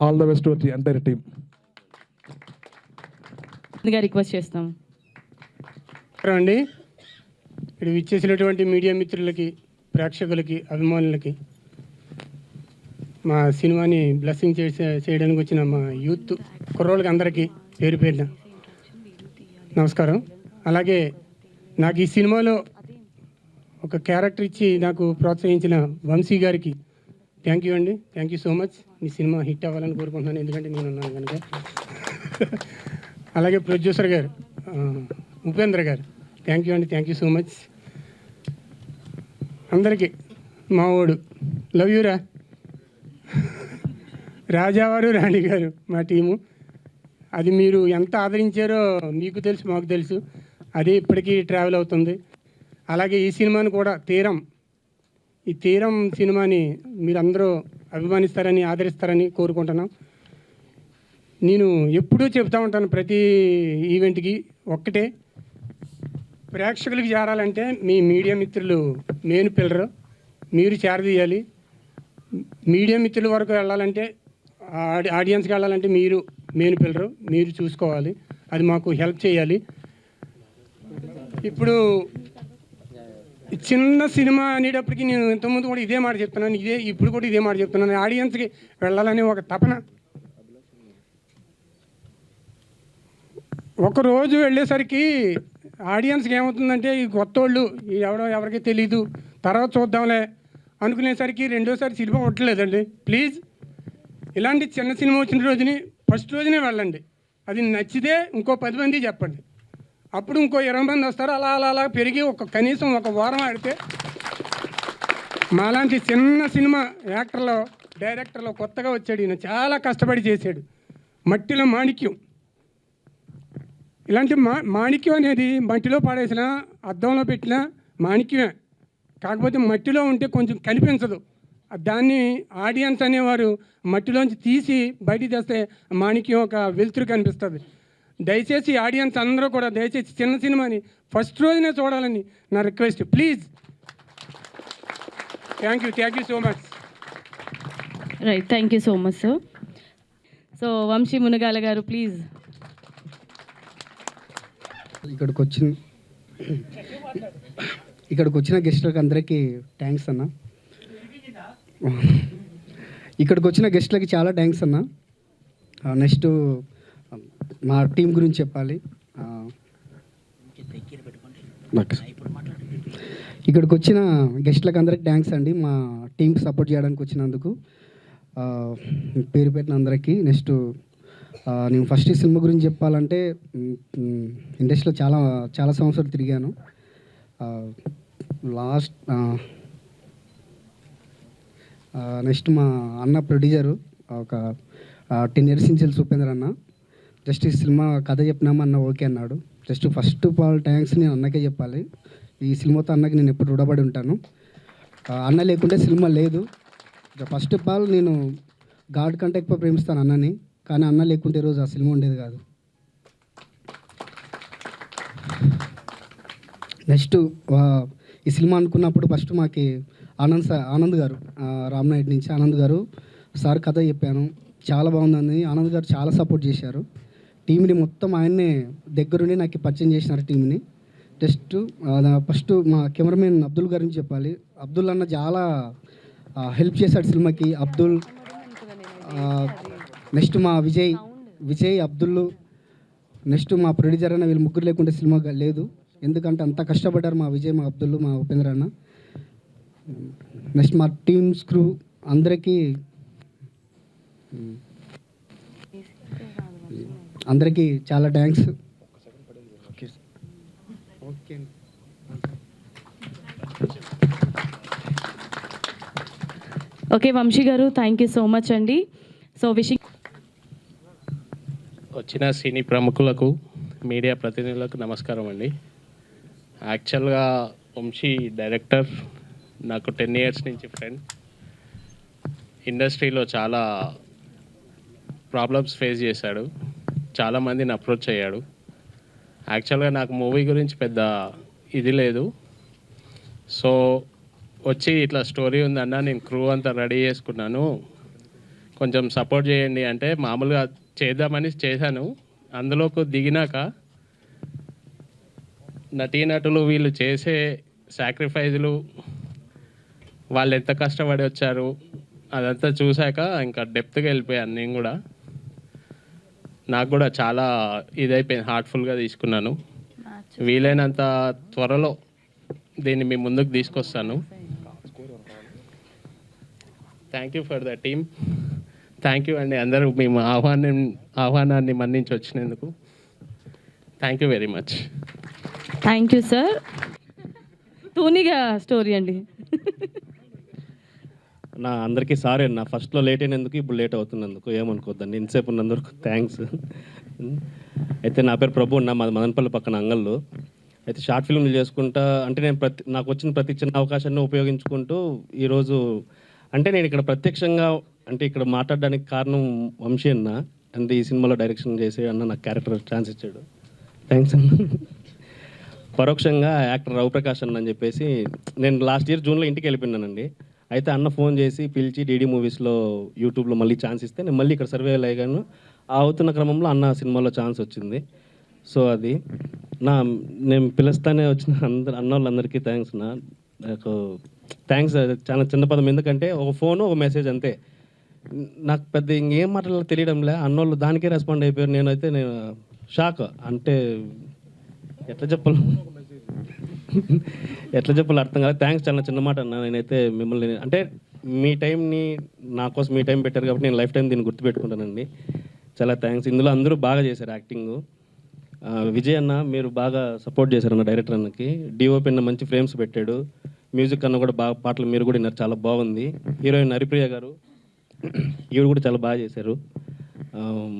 All the best to the entire team. Request చేస్తాం అండి. ఇక్కడ విచ్చేసినటువంటి మీడియా మిత్రులకి, ప్రేక్షకులకి, అభిమానులకి, మా సినిమాని బ్లెస్సింగ్ చేయడానికి వచ్చిన మా యూత్ కుర్రోళ్ళకి అందరికీ పేరు పేరున నమస్కారం. అలాగే నాకు ఈ సినిమాలో ఒక క్యారెక్టర్ ఇచ్చి నాకు ప్రోత్సహించిన వంశీ గారికి థ్యాంక్ యూ అండి. Thank you so much. Me cinema hit అవ్వాలని కోరుకుంటున్నాను, ఎందుకంటే నేను ఉన్నాను కనుక. అలాగే ప్రొడ్యూసర్ గారు ఉపేంద్ర గారు థ్యాంక్ యూ అండి. Thank you so much. అందరికీ మావోడు లవ్ యూరా రాజావారు రాణి గారు మా టీము. అది మీరు ఎంత ఆదరించారో మీకు తెలుసు, మాకు తెలుసు. అదే ఇప్పటికీ ట్రావెల్ అవుతుంది. అలాగే ఈ సినిమాని కూడా ఈ తీరం సినిమాని మీరందరూ అభిమానిస్తారని ఆదరిస్తారని కోరుకుంటున్నాం. నేను ఎప్పుడూ చెప్తా ఉంటాను ప్రతి ఈవెంట్కి ఒక్కటే, ప్రేక్షకులకి చేరాలంటే మీ మీడియా మిత్రులు మెయిన్ పిల్లరు, మీరు చేరదీయాలి. మీడియా మిత్రుల వరకు వెళ్ళాలంటే ఆడియన్స్కి వెళ్ళాలంటే మీరు మెయిన్ పిల్లరు, మీరు చూసుకోవాలి. అది మాకు హెల్ప్ చేయాలి. ఇప్పుడు చిన్న సినిమా అనేటప్పటికి నేను ఇంతకుముందు కూడా ఇదే మాట చెప్తున్నాను, ఇప్పుడు కూడా ఇదే మాట చెప్తున్నాను. ఆడియన్స్కి వెళ్ళాలని ఒక తపన. ఒకరోజు వెళ్ళేసరికి ఆడియన్స్కి ఏమవుతుందంటే ఈ కొత్త వాళ్ళు ఎవరికి తెలీదు, తర్వాత చూద్దాంలే అనుకునేసరికి రెండోసారి సినిమా ఉండలేదండి. ప్లీజ్ ఇలాంటి చిన్న సినిమా వచ్చిన రోజుని ఫస్ట్ రోజునే వెళ్ళండి. అది నచ్చితే ఇంకో 10 మంది చెప్పండి, అప్పుడు ఇంకో 20 మంది వస్తారు. అలా అలా అలా పెరిగి కనీసం ఒక వారం ఆడితే మాలాంటి చిన్న సినిమా యాక్టర్లో డైరెక్టర్లో కొత్తగా వచ్చాడు, ఈయన చాలా కష్టపడి చేశాడు. మట్టిలో మాణిక్యం, ఇలాంటి మాణిక్యం అనేది మట్టిలో పాడేసిన అద్దంలో పెట్టిన మాణిక్యమే, కాకపోతే మట్టిలో ఉంటే కొంచెం కనిపించదు. దాన్ని ఆడియన్స్ అనేవారు మట్టిలోంచి తీసి బయటికి తెస్తే మాణిక్యం ఒక వెలుతురు కనిపిస్తుంది. దయచేసి ఆడియన్స్ అందరూ కూడా దయచేసి చిన్న సినిమాని ఫస్ట్ రోజునే చూడాలని నా request. Please. Thank you so much. Right, thank you so much sir. So Vamsi Munagala గారు ప్లీజ్. ఇక్కడికి వచ్చిన గెస్ట్లకు అందరికీ థ్యాంక్స్ అన్న. ఇక్కడికి వచ్చిన గెస్ట్లకి చాలా థ్యాంక్స్ అన్న. నెక్స్ట్ మా టీం గురించి చెప్పాలి. ఇక్కడికి వచ్చిన గెస్ట్లకు అందరికి థ్యాంక్స్ అండి, మా టీంకి సపోర్ట్ చేయడానికి వచ్చినందుకు పేరు పెట్టిన అందరికీ. నెక్స్ట్ నేను ఫస్ట్ ఈ సినిమా గురించి చెప్పాలంటే ఇండస్ట్రీలో చాలా సంవత్సరాలు తిరిగాను. నెక్స్ట్ మా అన్న ప్రొడ్యూసరు ఒక 10 years నుంచి ఉపేంద్ర అన్న. జస్ట్ ఈ సినిమా కథ చెప్పినామా అన్న ఓకే అన్నాడు. Just first of all thanks నేను అన్నకే చెప్పాలి. ఈ సినిమాతో అన్నకి నేను ఎప్పుడు రుణపడి ఉంటాను. అన్న లేకుంటే సినిమా లేదు. ఫస్ట్ ఆఫ్ ఆల్ నేను గాడ్ కంటే ఎక్కువ ప్రేమిస్తాను అన్నని, కానీ అన్న లేకుంటే ఈరోజు ఆ సినిమా ఉండేది కాదు. నెక్స్ట్ ఈ సినిమా అనుకున్నప్పుడు ఫస్ట్ మాకి ఆనంద్ గారు రామ్నాయుడు నుంచి ఆనంద్ గారు సార్ కథ చెప్పాను, చాలా బాగుందని ఆనంద్ గారు చాలా సపోర్ట్ చేశారు. టీంని మొత్తం ఆయన్నే దగ్గరుండి నాకు పరిచయం చేసినారు టీంని. జస్ట్ ఫస్ట్ మా కెమెరామెన్ అబ్దుల్ గారిని చెప్పాలి. అబ్దుల్ అన్న చాలా హెల్ప్ చేశాడు సినిమాకి. అబ్దుల్, నెక్స్ట్ మా విజయ్ అబ్దుల్, నెక్స్ట్ మా ప్రొడ్యూసర్ అన్న, వీళ్ళు ముగ్గురు లేకుంటే సినిమా లేదు. ఎందుకంటే అంత కష్టపడ్డారు మా విజయ్, మా అబ్దుల్, మా ఉపేంద్ర అన్న. నెక్స్ట్ మా టీమ్స్ క్రూ అందరికీ చాలా థ్యాంక్స్. ఓకే. ఓకే వంశీ గారు, థ్యాంక్ యూ సో మచ్ అండి. సో వచ్చిన సినీ ప్రముఖులకు, మీడియా ప్రతినిధులకు నమస్కారం అండి. యాక్చువల్గా వంశీ డైరెక్టర్ నాకు 10 years నుంచి ఫ్రెండ్. ఇండస్ట్రీలో చాలా ప్రాబ్లమ్స్ ఫేస్ చేశాడు, చాలామందిని అప్రోచ్ అయ్యాడు. యాక్చువల్గా నాకు మూవీ గురించి పెద్ద ఇది లేదు. సో వచ్చి ఇట్లా స్టోరీ ఉందన్న, నేను క్రూ అంతా రెడీ చేసుకున్నాను, కొంచెం సపోర్ట్ చేయండి అంటే మామూలుగా చేద్దామని చేశాను. అందులోకి దిగినాక నటీనటులు వీళ్ళు చేసే సాక్రిఫైజులు, వాళ్ళు ఎంత కష్టపడి వచ్చారు అదంతా చూశాక ఇంకా డెప్త్గా వెళ్ళిపోయాను నేను కూడా. నాకు కూడా చాలా ఇదైపోయింది, హార్ట్ఫుల్గా తీసుకున్నాను. వీలైనంత త్వరలో దీన్ని మీ ముందుకు తీసుకొస్తాను. Thank you for the team. Thank you అండి అందరూ మేము ఆహ్వానాన్ని మన్నించి వచ్చినందుకు. Thank you very much. Thank you sir. Thuniga story అండి. నా అందరికీ సారీ అన్న, ఫస్ట్లో లేట్ అయినందుకు ఇప్పుడు లేట్ అవుతున్నందుకు ఏమనుకోద్దండి, ఇంతసేపు ఉన్నందుకు థ్యాంక్స్. అయితే నా పేరు ప్రభు అన్న, మాది మదనపల్లి పక్కన అంగళ్ళు. అయితే షార్ట్ ఫిల్మ్లు చేసుకుంటా అంటే నేను నాకు వచ్చిన ప్రతి చిన్న అవకాశాన్ని ఉపయోగించుకుంటూ ఈరోజు అంటే నేను ఇక్కడ ప్రత్యక్షంగా అంటే ఇక్కడ మాట్లాడడానికి కారణం వంశీ అన్న. అంటే ఈ సినిమాలో డైరెక్షన్ చేసి అన్న నాకు క్యారెక్టర్ ఛాన్స్ ఇచ్చాడు, థ్యాంక్స్ అన్న. పరోక్షంగా యాక్టర్ రవిప్రకాష్ అన్న అని చెప్పేసి నేను లాస్ట్ ఇయర్ జూన్లో ఇంటికి వెళ్ళిపోయినానండి. అయితే అన్న ఫోన్ చేసి పిలిచి డీడీ మూవీస్లో యూట్యూబ్లో మళ్ళీ ఛాన్స్ ఇస్తే నేను మళ్ళీ ఇక్కడ సర్వేలు అయ్యాను. అవుతున్న క్రమంలో అన్న సినిమాలో ఛాన్స్ వచ్చింది. సో అది నేను పిలుస్తానే వచ్చిన అన్న వాళ్ళందరికీ థ్యాంక్స్ అన్న. నాకు థ్యాంక్స్, చాలా చిన్న పదం, ఎందుకంటే ఒక ఫోను ఒక మెసేజ్ అంతే. నాకు పెద్ద ఇంకేం మాట్లాడాలో తెలియడంలే, అన్నోళ్ళు దానికే రెస్పాండ్ అయిపోయారు. నేను షాక్, అంటే ఎట్లా చెప్పాలో అర్థం కాదు. థ్యాంక్స్, చాలా చిన్న మాట అన్న. నేనైతే మిమ్మల్ని అంటే మీ టైంని నా కోసం మీ టైం పెట్టారు కాబట్టి నేను లైఫ్ టైం దీన్ని గుర్తుపెట్టుకుంటానండి. చాలా థ్యాంక్స్. ఇందులో అందరూ బాగా చేశారు యాక్టింగ్. విజయ్ అన్న మీరు బాగా సపోర్ట్ చేశారన్న డైరెక్టర్ అన్నకి. డిఓపి అన్న మంచి ఫ్రేమ్స్ పెట్టాడు. మ్యూజిక్ అన్న కూడా బాగా పాటలు మీరు కూడా విన్నారు, చాలా బాగుంది. హీరోయిన్ హరిప్రియ గారు ఈవిడ కూడా చాలా బాగా చేశారు.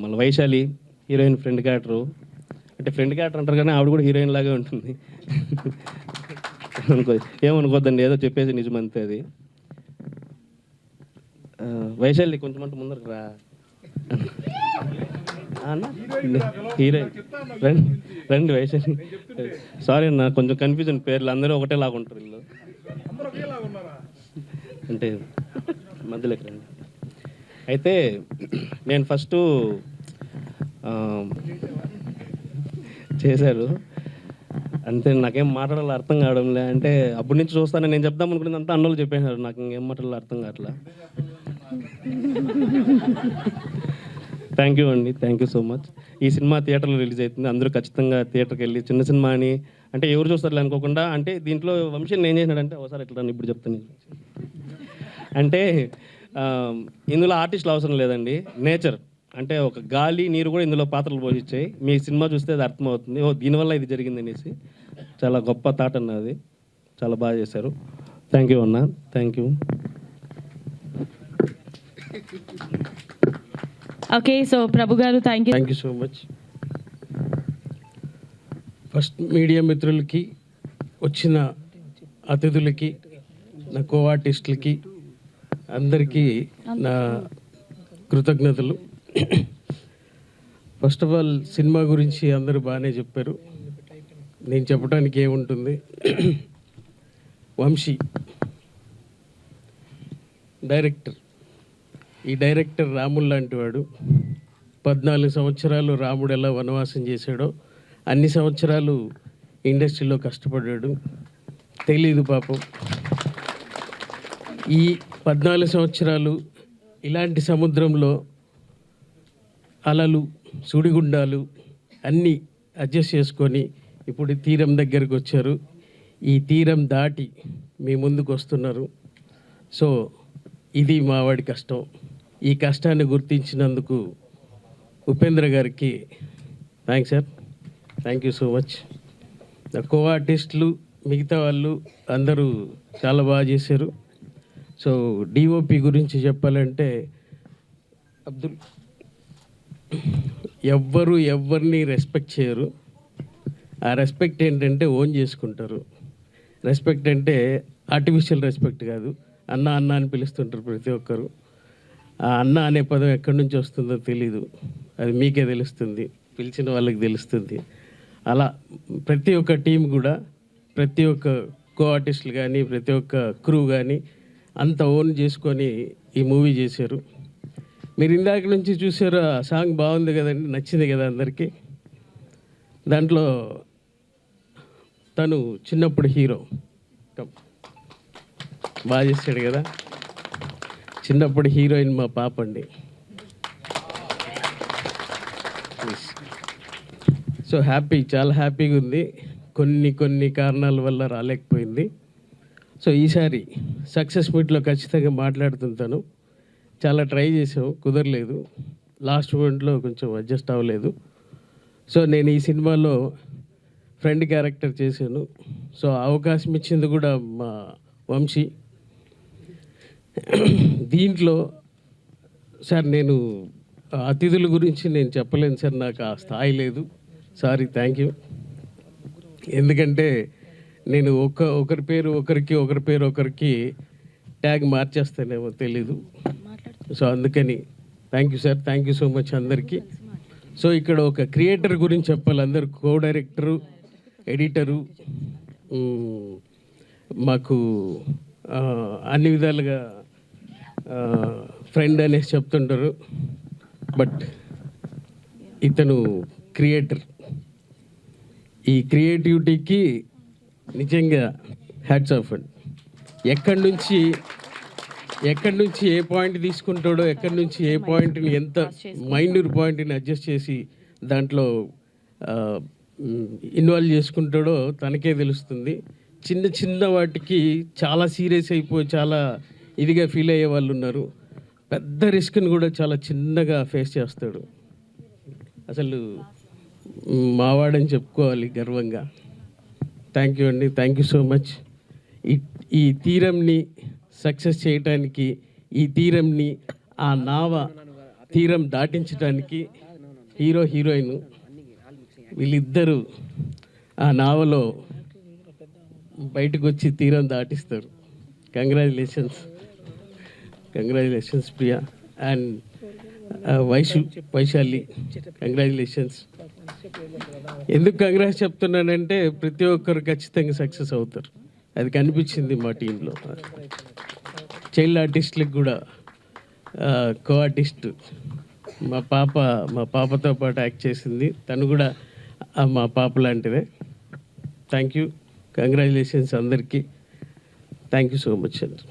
మళ్ళీ వైశాలి హీరోయిన్ ఫ్రెండ్ క్యారెక్టరు, అంటే ఫ్రెండ్ క్యారెక్టర్ అంటారు కానీ ఆవిడ కూడా హీరోయిన్ లాగే ఉంటుంది. ఏమనుకోద్దండి, ఏదో చెప్పేసి నిజమంతే అది. వైశాలి కొంచెం అంటే ముందరకు రా అన్న, హీరోయిన్ రండి వైశాలి. సారీ అన్న, కొంచెం కన్ఫ్యూజన్, పేర్లు అందరూ ఒకటే లాగా ఉంటారు వీళ్ళు, అంటే మధ్యలోకి రండి. అయితే నేను ఫస్ట్ చేశారు అంతే, నాకేం మాట్లాడాలో అర్థం కావడంలే. అంటే అప్పటి నుంచి చూస్తాను, నేను చెప్దాం అనుకునేది అంతా అన్నోళ్ళు చెప్పేశారు, నాకు ఇంకేం మాట్లాడాలో అర్థం కావట్లా. థ్యాంక్ యూ అండి, థ్యాంక్ యూ సో మచ్. ఈ సినిమా థియేటర్లో రిలీజ్ అవుతుంది, అందరూ ఖచ్చితంగా థియేటర్కి వెళ్ళి చిన్న సినిమా అని అంటే ఎవరు చూస్తారు అనుకోకుండా. అంటే దీంట్లో వంశీ ఏం చేసినాడంటే ఒకసారి ఎట్లా ఇప్పుడు చెప్తాను. అంటే ఇందులో ఆర్టిస్టులు అవసరం లేదండి, నేచర్ అంటే ఒక గాలి నీరు కూడా ఇందులో పాత్రలు పోషించాయి. మీ సినిమా చూస్తే అది అర్థమవుతుంది, ఓ దీనివల్ల ఇది జరిగింది అనేసి. చాలా గొప్ప థాట్ అన్నది, చాలా బాగా చేశారు. థ్యాంక్ యూ అన్న, థ్యాంక్ యూ. ఓకే, సో ప్రభు గారు thank you so much. First media మిత్రులకి, వచ్చిన అతిథులకి, నా కో ఆర్టిస్టులకి అందరికీ నా కృతజ్ఞతలు. ఫస్ట్ ఆఫ్ ఆల్ సినిమా గురించి అందరూ బాగానే చెప్పారు, నేను చెప్పడానికి ఏముంటుంది. వంశీ డైరెక్టర్, ఈ డైరెక్టర్ రాముడు లాంటి వాడు. 14 సంవత్సరాలు రాముడు ఎలా వనవాసం చేశాడో అన్ని సంవత్సరాలు ఇండస్ట్రీలో కష్టపడ్డాడు, తెలీదు పాపం. ఈ 14 సంవత్సరాలు ఇలాంటి సముద్రంలో అలలు, సుడిగుండాలు అన్నీ అడ్జస్ట్ చేసుకొని ఇప్పుడు తీరం దగ్గరకు వచ్చారు. ఈ తీరం దాటి మీ ముందుకు వస్తున్నారు. సో ఇది మా వాడి కష్టం. ఈ కష్టాన్ని గుర్తించినందుకు ఉపేంద్ర గారికి thanks sir, thank you so much. నా కో ఆర్టిస్టులు మిగతా వాళ్ళు అందరూ చాలా బాగా చేశారు. సో డిఓపి గురించి చెప్పాలంటే అబ్దుల్, ఎవరిని రెస్పెక్ట్ చేయరు. ఆ రెస్పెక్ట్ ఏంటంటే ఓన్ చేసుకుంటారు. రెస్పెక్ట్ అంటే ఆర్టిఫిషియల్ రెస్పెక్ట్ కాదు, అన్న అన్న అని పిలుస్తుంటారు ప్రతి ఒక్కరు. ఆ అన్న అనే పదం ఎక్కడి నుంచి వస్తుందో తెలీదు, అది మీకే తెలుస్తుంది, పిలిచిన వాళ్ళకి తెలుస్తుంది. అలా ప్రతి ఒక్క టీం కూడా, ప్రతి ఒక్క కో ఆర్టిస్టులు కానీ, ప్రతి ఒక్క క్రూ కానీ అంత ఓన్ చేసుకొని ఈ మూవీ చేశారు. మీరు ఇందాక నుంచి చూసారు, ఆ సాంగ్ బాగుంది కదండి, నచ్చింది కదా అందరికీ. దాంట్లో తను చిన్నప్పుడు హీరో బాగా చేశాడు కదా. చిన్నప్పుడు హీరోయిన్ మా పాప అండి. సో చాలా హ్యాపీగా ఉంది. కొన్ని కారణాల వల్ల రాలేకపోయింది. సో ఈసారి సక్సెస్ మీట్లో ఖచ్చితంగా మాట్లాడుతుంటాను. చాలా ట్రై చేసాం, కుదరలేదు. లాస్ట్ మూమెంట్లో కొంచెం అడ్జస్ట్ అవ్వలేదు. సో నేను ఈ సినిమాలో ఫ్రెండ్ క్యారెక్టర్ చేశాను. సో అవకాశం ఇచ్చింది కూడా మా వంశీ. దీంట్లో సార్ నేను అతిథుల గురించి నేను చెప్పలేను సార్, నాకు ఆ స్థాయి లేదు. Sorry, thank you. ఎందుకంటే నేను ఒకరి పేరు ఒకరికి ట్యాగ్ మార్చేస్తానేమో తెలీదు. సో అందుకని thank you sir, thank you so much అందరికీ. సో ఇక్కడ ఒక క్రియేటర్ గురించి చెప్పాలి. అందరు కో డైరెక్టరు, ఎడిటరు, మాకు అన్ని విధాలుగా ఫ్రెండ్ అనేసి చెప్తుంటారు. బట్ ఇతను క్రియేటర్. ఈ క్రియేటివిటీకి నిజంగా హ్యాట్స్ ఆఫ్ అండి. ఎక్కడి నుంచి ఏ పాయింట్ తీసుకుంటాడో, ఎక్కడి నుంచి ఏ పాయింట్ని, ఎంత మైన్యూర్ పాయింట్ని అడ్జస్ట్ చేసి దాంట్లో ఇన్వాల్వ్ చేసుకుంటాడో తనకే తెలుస్తుంది. చిన్న వాటికి చాలా సీరియస్ అయిపోయి చాలా ఇదిగా ఫీల్ అయ్యే వాళ్ళు ఉన్నారు. పెద్ద రిస్క్ని కూడా చాలా చిన్నగా ఫేస్ చేస్తాడు. అసలు మావాడని చెప్పుకోవాలి గర్వంగా. థ్యాంక్ యూ అండి, థ్యాంక్ యూ సో మచ్. ఈ తీరంని సక్సెస్ చేయటానికి, ఈ తీరంని ఆ నావ తీరం దాటించడానికి హీరో హీరోయిన్ వీళ్ళిద్దరూ ఆ నావలో బయటకు వచ్చి తీరం దాటిస్తారు. Congratulations Priya and Vaishali, congratulations. ఎందుకు కంగ్రాట్స్ చెప్తున్నానంటే ప్రతి ఒక్కరు ఖచ్చితంగా సక్సెస్ అవుతారు. అది కనిపించింది మా టీంలో. చైల్డ్ ఆర్టిస్టులకు కూడా కో ఆర్టిస్ట్ మా పాపతో పాటు యాక్ట్ చేసింది. తను కూడా మా పాప లాంటిదే. థ్యాంక్ యూ, కంగ్రాచులేషన్స్ అందరికీ. థ్యాంక్ యూ సో మచ్ అండి.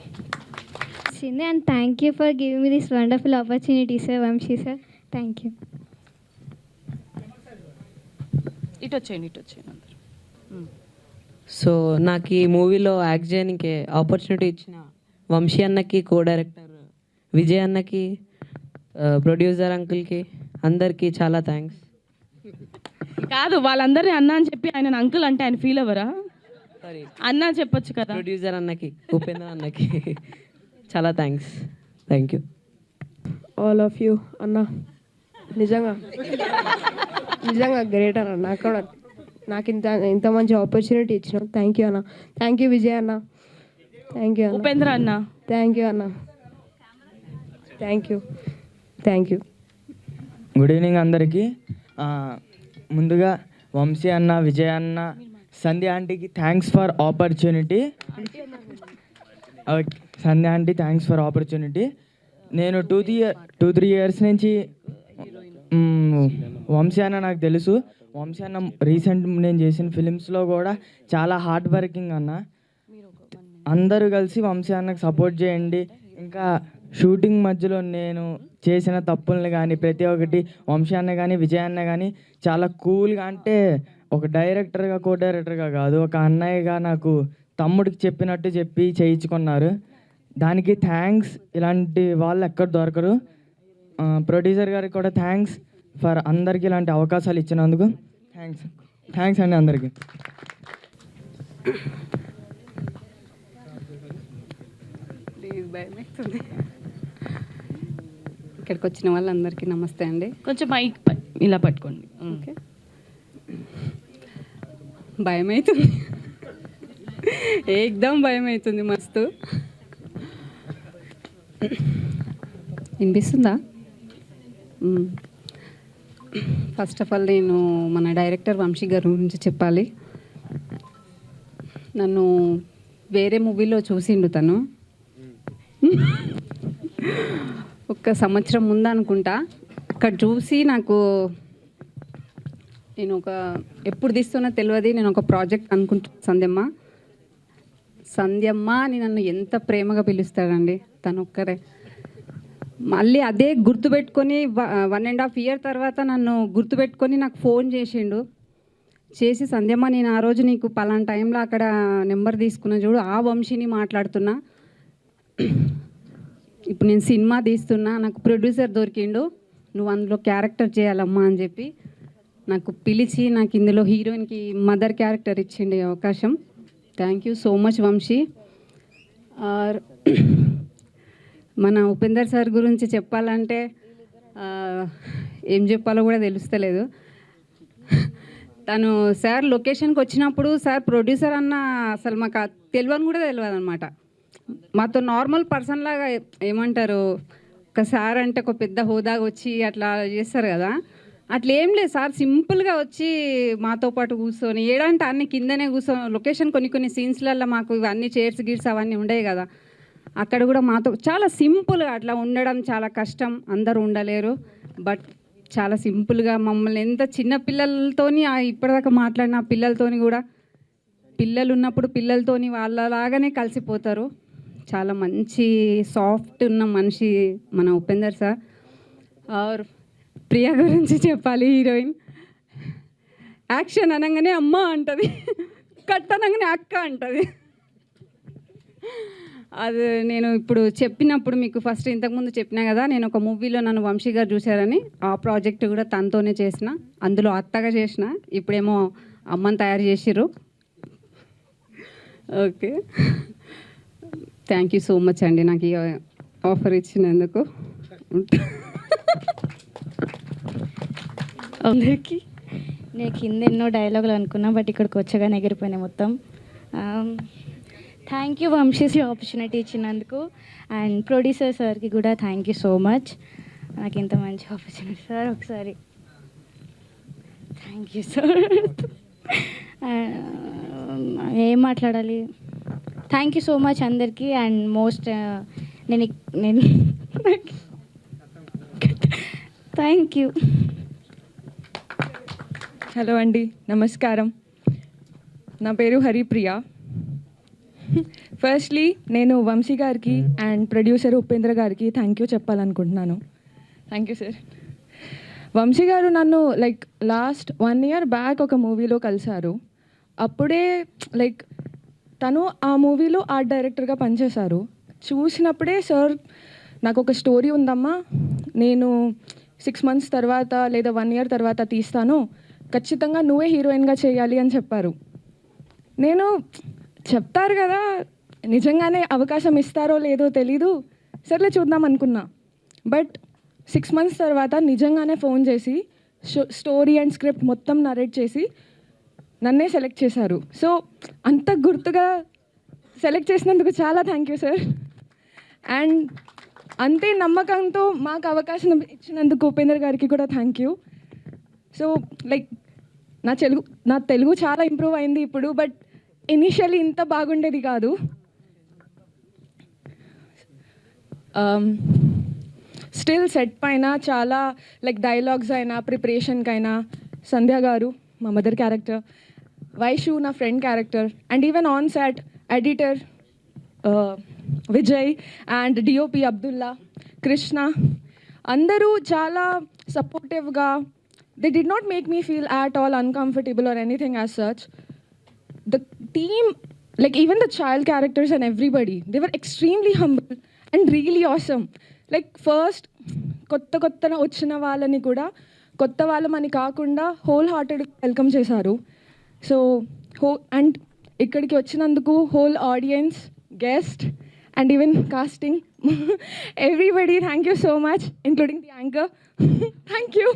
And thank you for giving me this wonderful opportunity, sir. Vamshi sir, thank you. ఇటు వచ్చేయండి అందరు. సో నాకు ఈ మూవీలో యాక్ట్ చేయడానికి ఆపర్చునిటీ ఇచ్చిన వంశీ అన్నకి, కో డైరెక్టర్ విజయ్ అన్నకి, ప్రొడ్యూసర్ అంకుల్కి అందరికీ చాలా థ్యాంక్స్. కాదు, వాళ్ళందరినీ అన్న అని చెప్పి ఆయన అంకుల్ అంటే ఆయన ఫీల్ అవ్వరా? అన్న చెప్పొచ్చు కదా. ప్రొడ్యూసర్ అన్నకి, ఉపేంద్ర అన్నకి చాలా thanks. Thank you all of you అన్న. నిజంగా గ్రేట్ అన్న. నాకు ఇంత మంచి ఆపర్చునిటీ ఇచ్చిన. థ్యాంక్ యూ అన్న. థ్యాంక్ యూ విజయ్ అన్న. థ్యాంక్ యూ ఉపేంద్ర అన్న. థ్యాంక్ యూ అన్న. Thank you. గుడ్ ఈవినింగ్ అందరికీ. ముందుగా వంశీ అన్న, విజయ్ అన్న, సంధ్య ఆంటీకి thanks for opportunity. Sandhya aunty thanks for opportunity. నేను 2-3 ఇయర్స్ నుంచి వంశీ అన్న నాకు తెలుసు. వంశీ అన్న రీసెంట్ నేను చేసిన ఫిలిమ్స్లో కూడా చాలా హార్డ్ వర్కింగ్ అన్న. అందరూ కలిసి వంశీ అన్నకు సపోర్ట్ చేయండి. ఇంకా షూటింగ్ మధ్యలో నేను చేసిన తప్పుల్ని కానీ ప్రతి ఒక్కటి వంశీ అన్న కానీ విజయ్ అన్న కానీ చాలా కూల్గా, అంటే ఒక డైరెక్టర్గా, కో డైరెక్టర్గా కాదు, ఒక అన్నయ్యగా నాకు తమ్ముడికి చెప్పినట్టు చెప్పి చేయించుకున్నారు. దానికి థ్యాంక్స్. ఇలాంటి వాళ్ళు ఎక్కడ దొరకరు. ప్రొడ్యూసర్ గారికి కూడా థ్యాంక్స్ ఫర్ అందరికీ ఇలాంటి అవకాశాలు ఇచ్చినందుకు. థ్యాంక్స్ అండి అందరికీ. ఇక్కడికి వచ్చిన వాళ్ళందరికీ నమస్తే అండి. కొంచెం మైక్ ఇలా పట్టుకోండి. ఓకే. భయం అవుతుంది, ఏకదమ్ భయం అవుతుంది మస్తు. వినిపిస్తుందా? ఫస్ట్ ఆఫ్ ఆల్ నేను మన డైరెక్టర్ వంశీ గారి గురించి చెప్పాలి. నన్ను వేరే మూవీలో చూసిండు తను. ఒక సంవత్సరం ముందు అనుకుంటా. అక్కడ చూసి నాకు, నేను ఎప్పుడు తీస్తున్నా తెలియదు, నేను ఒక ప్రాజెక్ట్ అనుకుంటా. సంధ్యమ్మ అని నన్ను ఎంత ప్రేమగా పిలుస్తాడండి తను ఒక్కరే. మళ్ళీ అదే గుర్తుపెట్టుకొని 1.5 year తర్వాత నన్ను గుర్తుపెట్టుకొని నాకు ఫోన్ చేసిండు. చేసి సంధ్యమ్మ నేను ఆ రోజు నీకు పలానా టైంలో అక్కడ నెంబర్ తీసుకున్నా చూడు, ఆ వంశీని మాట్లాడుతున్నా. ఇప్పుడు నేను సినిమా తీస్తున్నా, నాకు ప్రొడ్యూసర్ దొరికిండు, నువ్వు అందులో క్యారెక్టర్ చేయాలమ్మా అని చెప్పి నాకు పిలిచి నాకు ఇందులో హీరోయిన్కి మదర్ క్యారెక్టర్ ఇచ్చిండే అవకాశం. Thank you so much Vamsi. మన ఉపేందర్ సార్ గురించి చెప్పాలంటే ఏం చెప్పాలో కూడా తెలుస్తలేదు. తను సార్ లొకేషన్కి వచ్చినప్పుడు సార్ ప్రొడ్యూసర్ అన్న అసలు మాకు తెలియని కూడా తెలియదు అనమాట. మాతో నార్మల్ పర్సన్ లాగా ఏమంటారు, ఒక సార్ అంటే ఒక పెద్ద హోదాగా వచ్చి అట్లా చేస్తారు కదా, అట్లా ఏం లేదు. సార్ సింపుల్గా వచ్చి మాతో పాటు కూర్చొని ఏడంటే అన్ని కిందనే కూర్చొని లొకేషన్ కొన్ని సీన్స్లలో మాకు ఇవన్నీ చైర్స్ గిర్స్ అవన్నీ ఉండేవి కదా, అక్కడ కూడా మాతో చాలా సింపుల్గా అట్లా ఉండడం చాలా కష్టం, అందరూ ఉండలేరు. బట్ చాలా సింపుల్గా మమ్మల్ని ఎంత చిన్న పిల్లలతోని ఇప్పటిదాకా మాట్లాడిన పిల్లలతోని కూడా పిల్లలు ఉన్నప్పుడు పిల్లలతోని వాళ్ళలాగానే కలిసిపోతారు. చాలా మంచి సాఫ్ట్ ఉన్న మనిషి మన ఉపేందర్ సార్. ఆర్ ప్రియా గురించి చెప్పాలి. హీరోయిన్ యాక్షన్ అనగానే అమ్మ అంటుంది, కట్ అనగానే అక్క అంటుంది. అది నేను ఇప్పుడు చెప్పినప్పుడు మీకు ఫస్ట్ ఇంతకుముందు చెప్పినా కదా, నేను ఒక మూవీలో నన్ను వంశీ గారు చూశారని, ఆ ప్రాజెక్ట్ కూడా తనతోనే చేసిన, అందులో అత్తగా చేసిన, ఇప్పుడేమో అమ్మని తయారు చేసిర్రు. Okay, thank you so much అండి నాకు ఈ ఆఫర్ ఇచ్చినందుకు. అందరికీ నేను కింద ఎన్నో డైలాగులు అనుకున్నా, బట్ ఇక్కడికి వచ్చగానే ఎగిరిపోయినాయి మొత్తం. థ్యాంక్ యూ వంశీస్ ఈ ఆపర్చునిటీ ఇచ్చినందుకు, అండ్ ప్రొడ్యూసర్ సార్కి కూడా థ్యాంక్ యూ సో మచ్ నాకు ఇంత మంచి ఆపర్చునిటీ. సార్ ఒకసారి థ్యాంక్ యూ సార్. ఏం మాట్లాడాలి, థ్యాంక్ యూ సో మచ్ అందరికీ. అండ్ మోస్ట్ నేను థ్యాంక్ యూ. హలో అండి, నమస్కారం. నా పేరు హరిప్రియ. ఫస్ట్లీ నేను వంశీ గారికి అండ్ ప్రొడ్యూసర్ ఉపేంద్ర గారికి థ్యాంక్ యూ చెప్పాలనుకుంటున్నాను. Thank you sir. వంశీ గారు నన్ను లైక్ లాస్ట్ 1 year బ్యాక్ ఒక మూవీలో కలిశారు. అప్పుడే లైక్ తను ఆ మూవీలో ఆర్ట్ డైరెక్టర్గా పనిచేశారు. చూసినప్పుడే సార్ నాకు ఒక స్టోరీ ఉందమ్మా, నేను 6 months తర్వాత లేదా 1 year తర్వాత తీస్తాను, ఖచ్చితంగా నువ్వే హీరోయిన్గా చేయాలి అని చెప్పారు. నేను చెప్తారు కదా, నిజంగానే అవకాశం ఇస్తారో లేదో తెలీదు, సర్లే చూద్దాం అనుకున్నా. బట్ 6 months తర్వాత నిజంగానే ఫోన్ చేసి స్టోరీ అండ్ స్క్రిప్ట్ మొత్తం నరేట్ చేసి నన్నే సెలెక్ట్ చేశారు. సో అంత గుర్తుగా సెలెక్ట్ చేసినందుకు చాలా థ్యాంక్ యూ సార్. అండ్ అంతే నమ్మకంతో మాకు అవకాశం ఇచ్చినందుకు ఉపేందర్ గారికి కూడా థ్యాంక్ యూ. సో లైక్ నా తెలుగు చాలా ఇంప్రూవ్ అయింది ఇప్పుడు, బట్ ఇనిషియల్లీ ఇంత బాగుండేది కాదు. స్టిల్ సెట్ పైన చాలా లైక్ డైలాగ్స్ అయినా ప్రిపరేషన్కైనా సంధ్య గారు మా మదర్ క్యారెక్టర్, వైషు నా friend character, and even on set editor Vijay and DOP Abdullah, Krishna, అందరూ చాలా సపోర్టివ్గా. They did not make me feel at all uncomfortable or anything as such. The team, like even the child characters and everybody, they were extremely humble and really awesome. Like first కొత్తన వచ్చిన వాళ్ళని కూడా కొత్త వాళ్ళమని కాకుండా whole hearted welcome చేశారు. So and ఇక్కడికి వచ్చినందుకు whole audience, guest and even casting, everybody, thank you so much, including the anchor. Thank you.